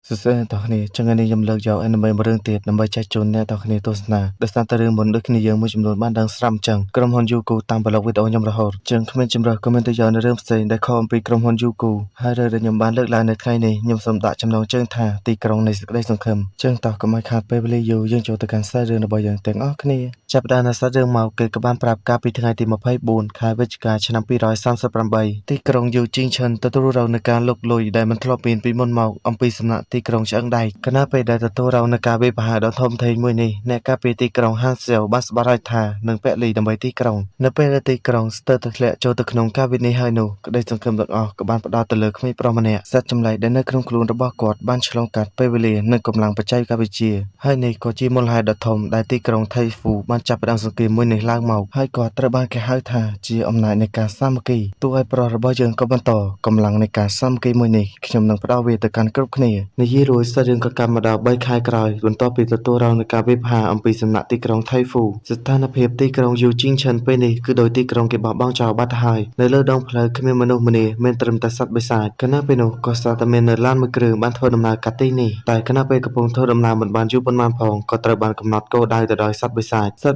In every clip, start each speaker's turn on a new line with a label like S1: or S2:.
S1: សួស្តីអ្នកទាំងគ្នាចឹងថ្ងៃនេះខ្ញុំលើកយកអេនីមេមួយរឿងទៀតដើម្បីចែកជូនអ្នកទាំងគ្នាទស្សនាដោយសារតែរឿងមុនដូចគ្នាយើងមួយចំនួនបានដឹងស្រាប់អញ្ចឹងក្រុមហ៊ុន Yuku តាមប្លុកវីដេអូខ្ញុំរហូតចឹងគ្មានចម្រើសក៏មានទៅយកនៅរឿងផ្សេងដែលខុសអំពីក្រុមហ៊ុន Yuku ហើយរឿងដែលខ្ញុំបានលើកឡើងនៅថ្ងៃនេះខ្ញុំសូមដាក់ចំណងជើងថាទីក្រុងនៃសេចក្តីសង្ឃឹមចឹងតោះកុំឲ្យខាតពេលវេលាយូរយើងចូលទៅកាន់ខ្សែរឿងរបស់យើងទាំងអស់គ្នាចាប់ផ្ដើមនៅខ្សែរឿងមកគឺក៏បានប្រាប់កាលពីថ្ងៃទី24ខែវិច្ឆិកាឆ្នាំ238ទីក្រុងយូជីងឆិនទទួលរងនឹងការលុកលុយដែលមិនធ្លាប់មានពីមុនមកអំពីសំណាក់ទីក្រុងឆ្អឹងដែកគណៈពេលដែលទទួលរងនឹងការវាយប្រហារដ៏ធំធេងមួយនេះអ្នកការពារទីក្រុងហាងសៀវបានស្បល់ឲ្យថានឹងពលីដើម្បីទីក្រុងនៅពេលដែលទីក្រុងស្ទើរតែធ្លាក់ចូលទៅក្នុងការវិនិច្ឆ័យហើយនោះក្តីសង្ឃឹមទាំងអស់ក៏បានផ្ដោតទៅលើក្មេងប្រុសម្នាក់សត្វចម្លែកដែលនៅក្នុងខ្លួនរបស់គាត់បានឆ្លងកាត់ពេលវេលានិងកម្លាំងបច្ចេកវិទ្យាហើយនេះក៏ជាមូលហេតុដ៏ធំដែលទីក្រុងថៃហ្វូបានចាប់ផ្ដើមសង្គ្រាមមួយនេះឡើងមកហើយគាត់ត្រូវបានគេហៅថាជាអំណាចនៃការសាមគ្គីទោះឲ្យប្រុសរបស់យើងក៏បន្តកម្លាំងនៃការសាមគ្គីមួយនេះខ្ញុំនឹងផ្ដោតវាទៅកាន់គ្រប់គ្នានិយាយរួចសាច់រឿងក៏កម្មមកដល់3ខែក្រោយបន្ទាប់ពីទទួលរងនឹងការវាយប្រហារអំពីសំណាក់ទីក្រុងថៃហ្វូស្ថានភាពទីក្រុងយូជីងឆិនពេលនេះគឺដោយទីក្រុងគេបោះបង់ចោលបាត់ទៅហើយនៅលើដងផ្លូវគ្មានមនុស្សម្នាមានត្រឹមតែសត្វបិសាចគណៈពេលនោះក៏ស្ទើរតែមាននៅឡានមួយគ្រឿងបានធ្វើដំណើរកាត់ទីនេះតែគណៈពេលកំពុងធ្វើដំណើរមិនបានយូរប៉ុន្មានផងក៏ត្រូវបានកំណត់គោលដៅទៅដោយសត្វប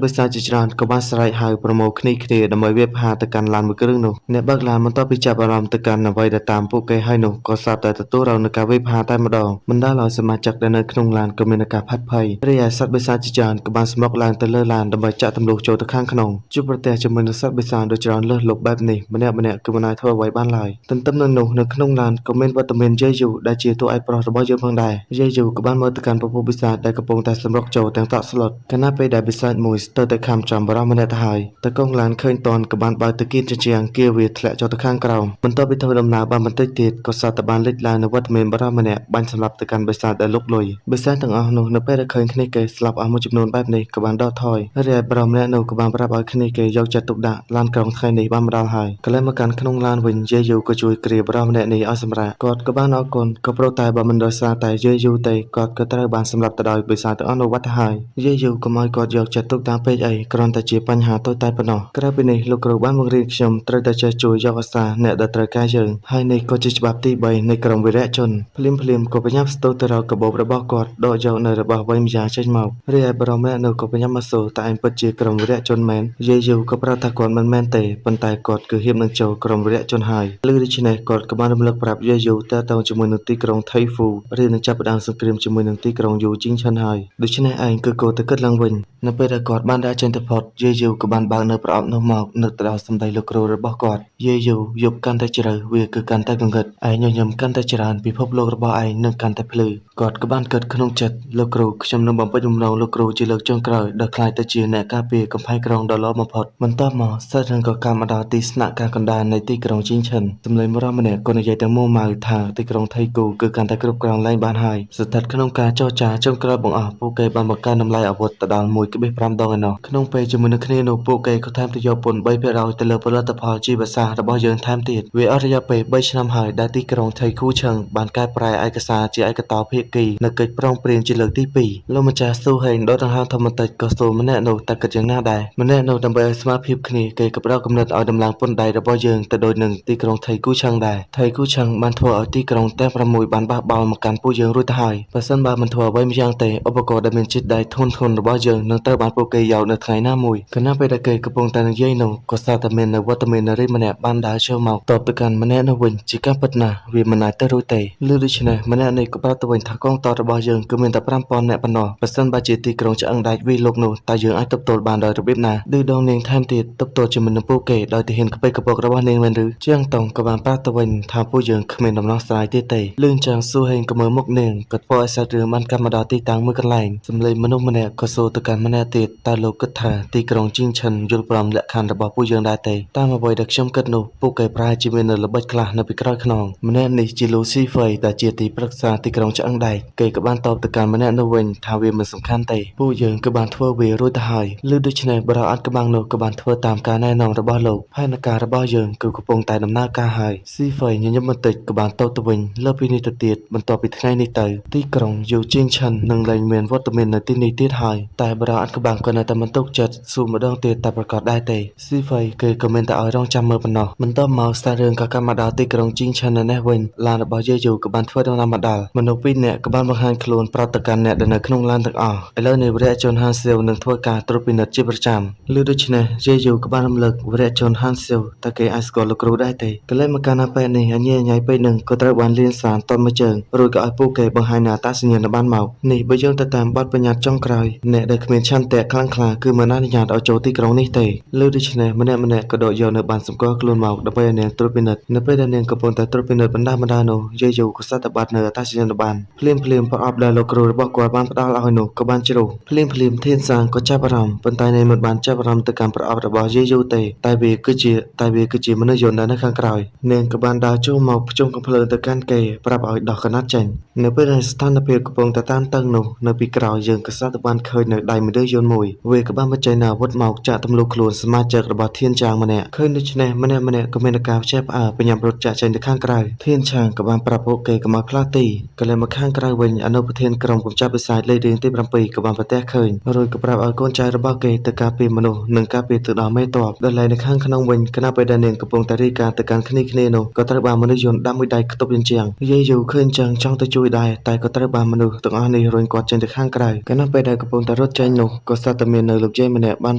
S1: ិសាចជាច្រើនក៏បានស្រែកហៅប្រមូលគ្នាដើម្បីវាយប្រហារទៅកាន់ឡានមួយគ្រឿងនោះអ្នកបើកឡានបន្ទាប់ពីចាប់អារម្មណ៍ទៅកាន់អ្វីដែលតាមពួកគេហើយនោះក៏ស្រាប់តែទទួលរងនឹងការវាយប្រហារតែម្ដងបណ្ដាលឲ្យសមាជិកដែលនៅក្នុងឡានក៏មានការផាត់ភ័យរីឯសត្វបិសាចជាច្រើនក៏បានស្មុគឡើងទៅលើឡានដើម្បីចាក់ទម្លុះចូលទៅខាងក្នុងជួបប្រទះជាមួយនឹងសត្វបិសាចដ៏ច្រើនលើសលប់បែបនេះម្នាក់គឺមិនអាចធ្វើអ្វីបានឡើយទន្ទឹមនឹងនោះនៅក្នុងឡានក៏មានវត្តមានយាយយូដែលជាតួឯកប្រុសរបស់យើងផងដែរយាយយូក៏បានមើលទៅកាន់ពពួកបិសាចដែលកំពុងតែសម្រុកចូលទាំងតក់ស្លុតខណៈពេលដែលបិសាចមួយស្ទើរតែខំចាំបរិសម្នាក់ទៅហើយតើកងឡានឃើញតនក៏បានបើកទៅគៀនជញ្ជាំងគៀវាធ្លាក់ចូលទៅខាងក្រោមបន្ទាប់ពីធ្វើដំណើរបានបន្តិចទៀតក៏សត្វតែបានលេចឡើងនៅវត្តមានបរិសម្នាក់បាញ់សម្លាប់ទៅកាន់បិសាចដែលលុកលុយបិសាចទាំងអស់នោះនៅពេលដែលឃើញគ្នាគេស្លាប់អស់មួយចំនួនបែបនេះក៏បានដកថយរីឯបរិសម្នាក់នោះក៏បានប្រាប់ឲ្យគ្នាគេយកចិត្តទុកដាក់ឡានក្រុងថ្ងៃនេះបានមកដល់ហើយកន្លែងមកកាន់ក្នុងឡានវិញយាយយូក៏ជួយគ្រាបរិសម្នាក់នេះឲ្យសម្រាកគាត់ក៏បានអរគុណក៏ព្រោះតែបើមិនដោយសារតែយាយយូទេគាត់ក៏ត្រូវបានសម្លាប់ទៅដោយបិសាចទាំងអស់នោះវត្តទៅហើយយាយយូកុំឲ្យគាត់យកចិត្តទុកដាក់ពេកអីគ្រាន់តែជាបញ្ហាតូចតាចប៉ុណ្ណោះក្រៅពីនេះលោកគ្រូបានបង្រៀនខ្ញុំត្រូវតែចេះជួយយកអាសាអ្នកដែលត្រូវការយើងហើយនេះក៏ជាច្បាប់ទី3នៃក្រុមវីរៈជនភ្លាមក៏បញ្ញាប់ស្ទុះទៅរកកាបូបរបស់គាត់ដកយកនៅរបស់វែងម្យ៉ាងចេញមករីឯបរិមម្នាក់នោះក៏បញ្ញាប់មកសួរតែឯងពិតជាក្រុមវីរៈជនមែនយាយយូក៏ប្រាប់ថាគាត់មិនមែនទេប៉ុន្តែគាត់គឺហ៊ាននឹងចូលក្រុមវីរៈជនហើយឮដូច្នេះគាត់ក៏បានរំលឹកប្រាប់យាយយូតើតើជាមួយនឹងទីក្រុងថៃហ្វូឬនឹងចាប់ផ្ដើមសង្គ្រាមជាមួយនឹងទីក្រុងយូជីងឆិនហើយដូច្នេះឯងគឺគួរតែគិតឡើងវិញនៅពេលដែលគាត់បានដើរចេញទៅផុតយាយយូក៏បានបើកនៅប្រអប់នោះមកនឹកទៅដល់សម្ដីលោកគ្រូរបស់គាត់យាយយូយប់កាន់តែជ្រៅវាគឺកាន់តែកង្កឹតឯងញញឹមកាន់តែច្រើនពិភពលោករបស់ឯងនឹងកាន់តែភ្លឺគាត់ក៏បានគិតក្នុងចិត្តលោកគ្រូខ្ញុំនឹងបំពេញបំណងលោកគ្រូជាលើកចុងក្រោយដែលខ្លាចទៅជាអ្នកការពារកំផែងក្រុងដ៏ល្អបំផុតបន្ទាប់មកសាច់រឿងក៏កាន់មកដល់ទីស្នាក់ការកណ្ដាលនៃទីក្រុងជីងឆិនសម្លេងបរិម្នាក់ក៏និយាយទាំងមួម៉ៅថាទីក្រុងថៃគូគឺកាន់តែគ្រប់គ្រងឡើងបានហើយស្ថិតក្នុងការចរចាចុងក្រោយបង្អស់ពួកគេបានបង្កើនតម្លៃអាវុធទៅដល់ 1.5 ដងឯណោះក្នុងពេលជាមួយនឹងគ្នានោះពួកគេក៏ថែមទាំងយកពន្ធ 3% ទៅលើផលិតផលជីវសាស្ត្ររបស់យើងថែមទៀតវាអស់រយៈពេល3ឆ្នាំហើយដែលទីក្រុងថៃគូឆឹងបានកែប្រែឯកសារជាឯកតោភាគីនៅកិច្ចព្រមព្រៀងជាលើកទី2លោកម្ចាស់ស៊ូហេងដកដង្ហើមធម្មតាក៏សួរម្នាក់នោះតែគិតយ៉ាងណាដែរម្នាក់នោះដើម្បីឲ្យស្មើភាពគ្នាគេក៏ផ្ដល់គំនិតឲ្យដំឡើងពន្ធដៃរបស់យើងទៅដូចនឹងទីក្រុងថៃគូឆឹងដែរថៃគូឆឹងបានធ្វើឲ្យទីក្រុងទាំង6បានបះបោរមកកាន់ពួកយើងរួចទៅហើយបើសិនបើមិនធ្វើអ្វីម្យ៉ាងទេឧបករណ៍ដែលមានជាតិដែកធន់របស់យើងនឹងត្រូវបានពួកគេយកនៅថ្ងៃណាមួយគណៈពេលដែលគេកំពុងតែនិយាយនោះក៏ស្ទើរតែមាននៅវត្តមាននារីម្នាក់បានដើរចូលមកតបទៅកាន់ម្នាក់នោះវិញជាការពិតណាស់វាមិនអាចទៅរួចទេឮដូច្នេះម្នាក់នេះក៏ប្រាប់ទៅវិញថាកងទ័ពរបស់យើងគឺមានតែ 5,000 នាក់ប៉ុណ្ណោះបើសិនបើជាទីក្រុងឆ្អឹងដែកវាលោកនោះតើយើងអាចទប់ទល់បានដោយរបៀបណាឌឺដងនាងថែមទៀតទប់ទល់ជាមួយនឹងពួកគេដោយទាហានក្បេកក្បោករបស់នាងមែនឬជាងតង់ក៏បានប្រាប់ទៅវិញថាពួកយើងគ្មានដំណោះស្រាយទៀតទេលឿនចាំងស៊ូហេងក៏មើលមុខនាងក៏ធ្វើឲ្យសាច់រឿងបានកាត់មកដល់ទីតាំងមួយកន្លែងសម្លេងមនុស្សម្នាក់ក៏សួរទៅកាន់ម្នាក់ទៀតតើលោកគិតថាទីក្រុងជីងឆិនយល់ព្រមលក្ខខណ្ឌរបស់ពួកយើងដែរទេតាមអ្វីដែលខ្ញុំគិតនោះពួកគេប្រហែលជាមាននៅល្បិចខ្លះនៅពីក្រោយខ្នងម្នាក់នេះជាលូស៊ីហ្វៃដែលជាទីប្រឹក្សាទីក្រុងឆ្អឹងដែកគេក៏បានតបទៅកាន់ម្នាក់នោះវិញថាវាមិនសំខាន់ទេពួកយើងក៏បានធ្វើវារួចទៅហើយឮដូច្នេះបរិយាអាត់ក្បាំងនោះក៏បានធ្វើតាមការណែនាំរបស់លោកហើយនៅការរបស់យើងគឺកំពុងតែដំណើរការហើយស៊ីហ្វៃញញឹមបន្តិចក៏បានតបទៅវិញលើពីនេះទៅទៀតបន្ទាប់ពីថ្ងៃនេះទៅទីក្រុងយូជីងឆិននឹងលែងមានវត្តមាននៅទីនេះទៀតហើយតែបរិយាអាត់ក្បាំងក៏នៅតែមិនទុកចិត្តសួរម្ដងទៀតតែប្រកាសដែរទេស៊ីហ្វៃគេក៏មានតែឲ្យរងចាំមើលប៉ុណ្ណោះបន្ទាប់មកសាររឿងក៏កាន់មកដល់ទីក្រុងជីងឆិននៅនេះវិញឡានរបស់យាយយូក៏បានធ្វើដំណើរមកដល់មនុស្សពីរនាក់ អ្នកក៏បានបង្ហាញខ្លួនប្រាប់ទៅកាន់អ្នកដែលនៅក្នុងឡានទាំងអស់ឥឡូវនេះវរៈជនហានសេវនឹងធ្វើការត្រួតពិនិត្យជាប្រចាំឬដូច្នេះយេយូក៏បានរំលឹកវរៈជនហានសេវតើគេអាចស្គាល់លោកគ្រូដែរទេកលែមកកាលណាពេលនេះអញ្ញាញ៉ៃពេកនឹងក៏ត្រូវបានលៀនសានតមួយជើងរួចក៏ឲ្យពួកគេបង្ហាញអត្តសញ្ញាណប័ណ្ណមកនេះបើយើងទៅតាមបទបញ្ញត្តិចុងក្រោយអ្នកដែលគ្មានឆន្ទៈខ្លាំងក្លាគឺមិនអនុញ្ញាតឲ្យចូលទីក្រុងនេះទេលើដូច្នេះម្នាក់ក៏ដកយកនៅបានសម្គាល់ខ្លួនមកដើម្បីឲ្យនាងត្រួតពិនិត្យនៅពេលដែលនាងកំពុងតែត្រួតពិនិត្យបណ្ដានោះយេយូក៏សត្វបាត់នៅអត្តសញ្ញាណប័ណ្ណភ្លាមប្រអប់ដែលលោកគ្រូរបស់គាត់បានផ្ដល់ឲ្យនោះក៏បានជ្រុះភ្លាមធានសាងក៏ចាប់អារម្មណ៍ប៉ុន្តែនាងមិនបានចាប់អារម្មណ៍ទៅកាន់ប្រអប់របស់យេយូទេតែវាគឺជាមនុស្សយន្តនៅខាងក្រោយនាងក៏បានដើរចូលមកភ្ជុំកំភ្លើងទៅកាន់គេប្រាប់ឲ្យដោះកណាត់ចេញនៅពេលដែលស្ថានភាពកំពុងតែតានតឹងនោះនៅពីក្រោយយើងក៏សត្វបានឃើញនៅដៃមនុស្សយន្តមួយវាក៏បានបញ្ចេញអាវុធមកចាក់ទម្លុះខ្លួនសមាជិករបស់ធានចាងម្នាក់ឃើញដូច្នេះម្នាក់ក៏មានការផ្ទះផ្អើលបញ្ញាប់រត់ចាក់ចេញទៅខាងក្រៅធានចាងក៏បានប្រាប់ពួកគេកុំឲ្យផ្លាស់ទីក៏เลยមកខាងក្រៅវិញអនុប្រធានក្រុមកំចាត់បិសាចលេខរៀងទី7ក៏បានប្រទះឃើញរួចក៏ប្រាប់ឲ្យកូនចៅរបស់គេទៅការពារមនុស្សនិងការពារទៅដល់មេតបដល់ឡែកនៅខាងក្នុងវិញគណៈពេលដែលនាងកំពុងតែរីកាទៅកាន់គ្នានោះក៏ត្រូវបានមនុស្សយន្តដាក់មួយដៃខ្ទប់ជញ្ជាំងយាយយូឃើញចឹងចង់ទៅជួយដែរតែក៏ត្រូវបានមនុស្សទាំងអស់នេះរុញគាត់ចេញទៅខាងក្រៅគណៈពេលដែលកំពុងតែរត់ចេញនោះក៏សត្វតែមាននៅលោកយាយម្នាក់បាន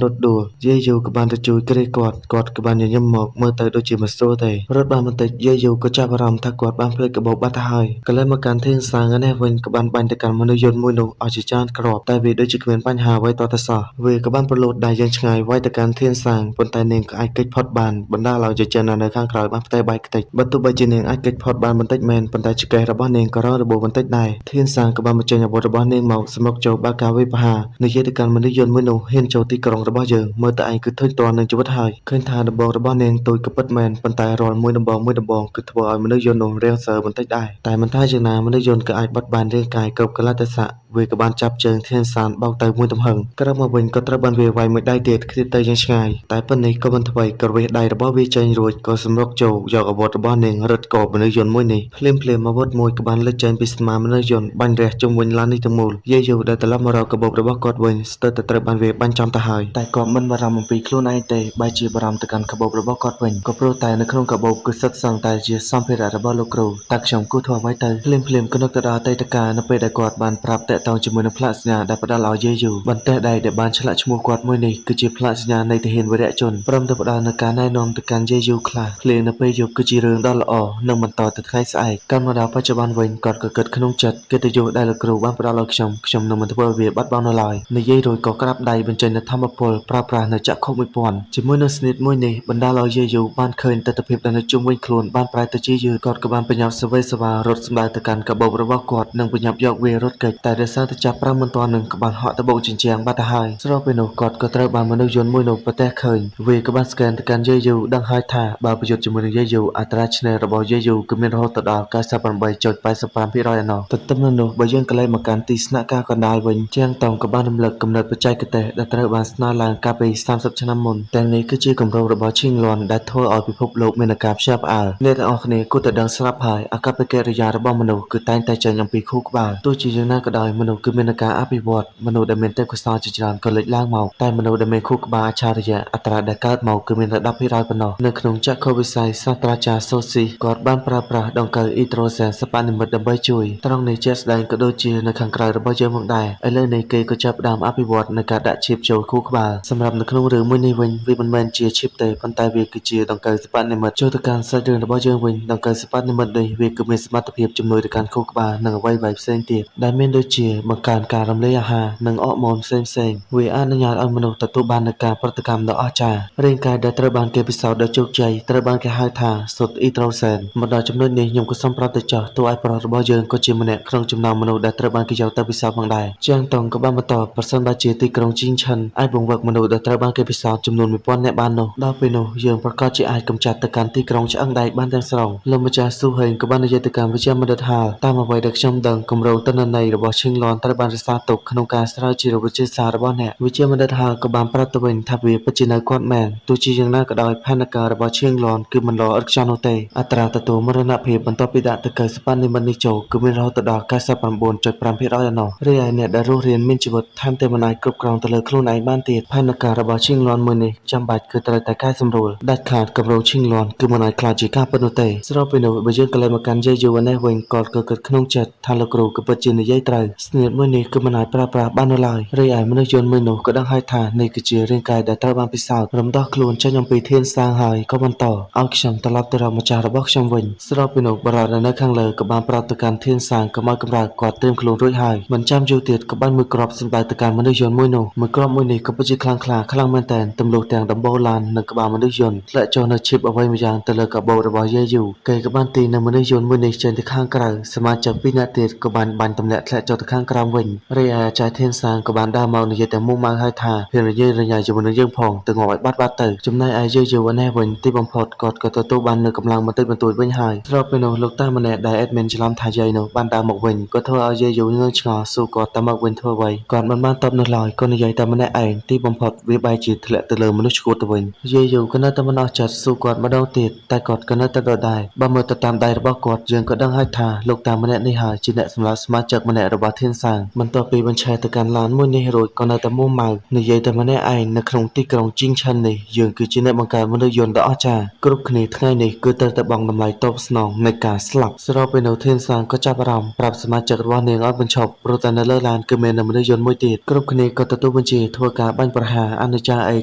S1: រត់ដួលយាយយូក៏បានទៅជួយគ្រាគាត់ក៏បានញញឹមមកមើលទៅដូចជាមិនស្រួលទេរត់បានបន្តិចយាយយូក៏ចាប់អារម្មណ៍ថាគាត់បានភ្លេចកាបូបបាត់ទៅហើយក៏เลยមកកាន់ធាងសាងនេះវិញក៏បានបាញ់ទៅកាន់មនុស្សយន្តមួយនោះឲ្យជាច្រើនគ្រាប់តែវាដូចជាគ្មានបញ្ហាអ្វីតទៅសោះវាក៏បានប្រឡូតដៃយ៉ាងឆ្ងាយវាយទៅកាន់ធាងសាងប៉ុន្តែនាងក៏អាចគេចផុតបានបណ្ដាលឲ្យជាចិននៅខាងក្រោយបានផ្ទៃបាយខ្ទេចបើទោះបីជានាងអាចគេចផុតបានបន្តិចមែនប៉ុន្តែចកេះរបស់នាងក៏រងរបួសបន្តិចដែរធាងសាងក៏បានបញ្ចេញអាវុធរបស់នាងមកសម្រុកចូលបាកាវិបហានិយាយទៅកាន់មនុស្សយន្តមួយនោះហ៊ានចូលទីក្រុងរបស់យើងមើលទៅឯងគឺធុញទ្រាន់នឹងជីវិតហើយឃើញថាដំបងរបស់នាងទូចក៏ពិតមែនប៉ុន្តែរាល់មួយដំបងគឺធ្វើឲ្យមនុស្សយន្តនោះរាំងសើបន្តិចដែរតែមិនថាយ៉ាងណាមនុស្សយន្តក៏អាចបត់បានរាងកាយគ្រប់កលៈទេសៈវាក៏បានចាប់ជើងធានសានបោកទៅមួយទំហឹងក្រោយមកវិញក៏ត្រូវបានវាវាយមួយដៃទៀតឃ្លាតទៅយ៉ាងឆ្ងាយតែប៉ុណ្នេះក៏មិនធ្វើឲ្យក្រវេះដៃរបស់វាចេញរួចក៏សម្រុកចូលយកអាវុធរបស់នាងរត់កបមនុស្សយន្តមួយនេះភ្លាមអាវុធមួយក៏បានលេចចេញពីស្មាមនុស្សយន្តបាញ់រះជុំវិញឡាននេះទាំងមូលយាយយូដែលត្រឡប់មករកកាបូបរបស់គាត់វិញស្ទើរតែត្រូវបានវាបាញ់ចំទៅហើយតែគាត់មិនបារម្ភអំពីខ្លួនឯងទេបែរជាបារម្ភទៅកាន់កាបូបរបស់គាត់វិញក៏ព្រោះតែនៅក្នុងកាបូបគឺសិតសឹងតែជាសម្ភារៈរបស់លោកគ្រូតែខ្ញុំគួរធ្វើអ្វីទៅភ្លាមក៏នឹកទៅដល់អតីតកាលនៅពេលដែលគាត់បានប្រាប់តាក់ទងជាមួយនឹងផ្លាកសញ្ញាដែលផ្ដល់ឲ្យយាយយូបន្ទះដៃដែលបានឆ្លាក់ឈ្មោះគាត់មួយនេះគឺជាផ្លាកសញ្ញានៃទាហានវរៈជនព្រមទាំងផ្ដល់នូវការណែនាំទៅកាន់យាយយូខ្លះភ្លេងនៅពេលយប់គឺជារឿងដ៏ល្អនិងបន្តទៅថ្ងៃស្អែកកាន់មកដល់បច្ចុប្បន្នវិញគាត់ក៏គិតក្នុងចិត្តកិត្តិយសដែលលោកគ្រូបានផ្ដល់ឲ្យខ្ញុំនឹងមិនធ្វើវាបាត់បង់នៅឡើយនិយាយរួចក៏ក្រាបដៃបញ្ចេញនូវធម្មពលប្រើប្រាស់នៅចក្ខុ1000ជាមួយនឹងស្នេហ៍មួយនេះបណ្ដាលឲ្យយាយយូបានឃើញទស្សនវិជ្ជាដែលនៅជុំវិញខ្លួនបានប្រែទៅជាយឺតគាត់ក៏បានប្រញាប់សវេសវារត់សម្ដៅទៅកាន់កាបូបរបស់គាត់និងប្រញាប់យកវារត់គេចតែដោយសារតែចាប់ប្រាំមិនទាន់នឹងក៏បានហក់ទៅបោកជញ្ជាំងបាត់ទៅហើយស្របពេលនោះគាត់ក៏ត្រូវបានមនុស្សយន្តមួយនោះប្រទះឃើញវាក៏បានស្កែនទៅកាន់យាយយូដឹងហើយថាបើប្រយុទ្ធជាមួយនឹងយាយយូអត្រាឈ្នះរបស់យាយយូគឺមានរហូតដល់ 98.85% ឯណោះទន្ទឹមនឹងនោះបើយើងកលែងមកកាន់ទីស្នាក់ការកណ្ដាលវិញជាងតង់ក៏បានរំលឹកកំណត់បច្ចេកទេសដែលត្រូវបានស្នើឡើងកាលពី30ឆ្នាំមុនទាំងនេះគឺជាគម្រោងរបស់ឈីងលន់ដែលធ្វើឲ្យពិភពលោកមានការភ្ញាក់ផ្អើលអ្នកទាំងអស់គ្នាគួរតែដឹងស្រាប់ហើយអាកប្បកិរិយារបស់មនុស្សគឺតែងតែចេញអំពីខួរក្បាលទោះជាយ៉ាងណាក៏ដោយមនុស្សគឺមានការអភិវឌ្ឍមនុស្សដែលមានទេពកោសល្យជាច្រើនក៏លេចឡើងមកតែមនុស្សដែលមានខួរក្បាលអច្ឆរិយៈអត្រាដែលកើតមកគឺមានតែ 10% ប៉ុណ្ណោះនៅក្នុងចក្ខុវិស័យសាស្ត្រាចារ្យសូស៊ីគាត់បានប្រើប្រាស់ដង្កូវអ៊ីដ្រូសែនសប្បនិមិត្តដើម្បីជួយត្រង់នេះជាក់ស្ដែងក៏ដូចជានៅខាងក្រៅរបស់យើងផងដែរឥឡូវនេះគេក៏ចាប់ផ្ដើមអភិវឌ្ឍនៅការដាក់ឈីបចូលខួរក្បាលសម្រាប់នៅក្នុងរឿងមួយនេះវិញវាមិនមែនជាឈីបទេប៉ុន្តែវាគឺជាដង្កូវសប្បនិមិត្តចូលទៅកាន់សាច់រឿងរបស់យើងវិញដង្កូវសប្បនិមិត្តនេះវាគឺមានសមត្ថភាពជំនួយទៅកាន់ខួរក្បាលនិងអ្វីៗផ្សេងទៀតដែលមានដូចជាបង្កើនការរំលាយអាហារនិងអរម៉ូនផ្សេងវាអនុញ្ញាតឲ្យមនុស្សទទួលបាននូវការប្រតិកម្មដ៏អស្ចារ្យរាងកាយដែលត្រូវបានគេពិសោធន៍ដោយជោគជ័យត្រូវបានគេហៅថាសុទ្ធអ៊ីដ្រូសែនមកដល់ចំណុចនេះខ្ញុំក៏សូមប្រាប់ទៅចោះតួឯប្រុសរបស់យើងក៏ជាម្នាក់ក្នុងចំណោមមនុស្សដែលត្រូវបានគេយកទៅពិសោធន៍ផងដែរជាងតង់ក៏បានបន្តប្រសិនបើជាទីក្រុងជីងឆិនអាចបង្វឹកមនុស្សដែលត្រូវបានគេពិសោធន៍ចំនួន 1000 នាក់បាននោះដល់ពេលនោះយើងប្រកាសជាអាចកម្ចាត់ទៅកាន់ទីក្រុងឆ្អឹងដែកបានទាំងស្រុងលោកម្ចាស់ស៊ូហេងក៏បាននិយាយទៅកាន់វិជ្ជាបណ្ឌិតហាលតាមអ្វីដែលខ្ញុំដឹងគម្រោងទិន្នន័យរបស់ឈីងឡនត្រូវបានរក្សាទុកក្នុងការស្រាវជ្រាវវិទ្យាសាស្ត្ររបស់អ្នកវិជ្ជាបណ្ឌិតហាលក៏បានប្រាប់ទៅវិញថាវាពិតជានៅគាត់មែនទោះជាយ៉ាងណាក៏ដោយផែនការរបស់ឈៀងឡនគឺមិនល្អឥតខ្ចោះនោះទេអត្រាទទួលមរណភាពបន្ទាប់ពីដាក់ទៅកៅសប្បនិមិត្តនេះចូលគឺមានរហូតដល់ 99.5% ឯណោះរីឯអ្នកដែលរស់រានមានជីវិតថែមទាំងមិនអាចគ្រប់គ្រងទៅលើខ្លួនឯងបានទៀតផែនការរបស់ឈៀងឡនមួយនេះចាំបាច់គឺត្រូវតែកែសម្រួលដាច់ខាតគម្រោងឈៀងឡនគឺមិនអាចខ្លាចជាការពិតនោះទេស្របពេលនោះបើយើងក៏លែងមកកាន់យាយយូនេះវិញគាត់ក៏គិតក្នុងចិត្ត ចិត្តថាលោកគ្រូក៏ពិតជានិយាយត្រូវស្នៀតមួយនេះគឺមិនអាចប្រើប្រាស់បាននោះឡើយរីឯមនុស្សយន្តមួយនោះក៏ដឹងហើយថានេះគឺជារាងកាយដែលត្រូវបានពិសោធន៍រំដោះខ្លួនចេញអំពីធានសាងហើយក៏បន្តឲ្យខ្ញុំត្រឡប់ទៅរកម្ចាស់របស់ខ្ញុំវិញស្របពីនោះបរិយានៅខាងលើក៏បានប្រាប់ទៅកាន់ធានសាងកុំឲ្យកម្រើកគាត់ត្រៀមខ្លួនរួចហើយមិនចាំយូរទៀតក៏បានមួយគ្រាប់សម្ដៅទៅកាន់មនុស្សយន្តមួយនោះមួយគ្រាប់មួយនេះក៏ពិតជាខ្លាំងមែនទែនទម្លុះទាំងដំបូលឡាននិងក្បាលមនុស្សយន្តធ្លាក់ចុះនៅឈីបអ្វីមួយយ៉ាងទៅលើកាបូបរបស់យេយូគេក៏បានទីនៅមនុស្សយន្តមួយនេះចេញទៅខាងក្រៅសមាជិក2នាក់ទៀតក៏បានបាញ់ទម្លាក់ធ្លាក់ចុះទៅខាងក្រោមវិញរីឯអាចារ្យធានសាងក៏បានដើរមកនិយាយតែមុំម៉ៅហើយថាហ៊ានរញ៉េរញ៉ៃជាមួយនឹងយើងផងទៅងាប់ឲ្យបាត់ទៅចំណែកឯយេយូនេះវិញទីបំផុតគាត់ក៏ទទួលបាននូវកម្លាំងបន្តិចបន្តួចវិញហើយស្របពេលនោះលោកតាម្នាក់ដែលអេដមីនច្រឡំថាយាយនោះបានដើរមកវិញក៏ធ្វើឲ្យយាយយូងងឆ្ងល់សួរគាត់តាមមកវិញធ្វើអ្វីគាត់មិនបានតបនោះឡើយក៏និយាយតែម្នាក់ឯងទីបំផុតវាបែរជាធ្លាក់ទៅលើមនុស្សឈួតទៅវិញយាយយូក៏នៅតែមិនអស់ចិត្តសួរគាត់ម្ដងទៀតតែគាត់ក៏នៅតែដដែលបើមើលទៅតាមដៃរបស់គាត់យើងក៏ដឹងហើយថាលោកតាម្នាក់នេះហើយជាអ្នកសម្លាប់សមាជិកម្នាក់របស់ធានសាងបន្ទាប់ពីបញ្ឆេះទៅកាន់ឡានមួយនេះរួចក៏នៅតែមុំម៉ៅនិយាយតែម្នាក់ឯងនៅក្នុងទីក្រុងជីងឆាន់នេះយើងគឺជាអ្នកបង្កើតមនុស្សយន្តដ៏អស្ចារ្យគ្រប់គ្នាថ្ងៃនេះគឺត្រូវតែបង់តម្លៃតបស្នងនៃការស្លាប់ស្របពេលនោះធានសាងក៏ចាប់អារម្មណ៍ប្រាប់សមាជិករបស់នាងឲ្យបញ្ឈប់ព្រោះតែនៅលើឡានគឺមានមនុស្សយន្តមួយទៀតគ្រប់គ្នាក៏ទទួលបញ្ជាធ្វើការបាញ់ប្រហារអនុចារអី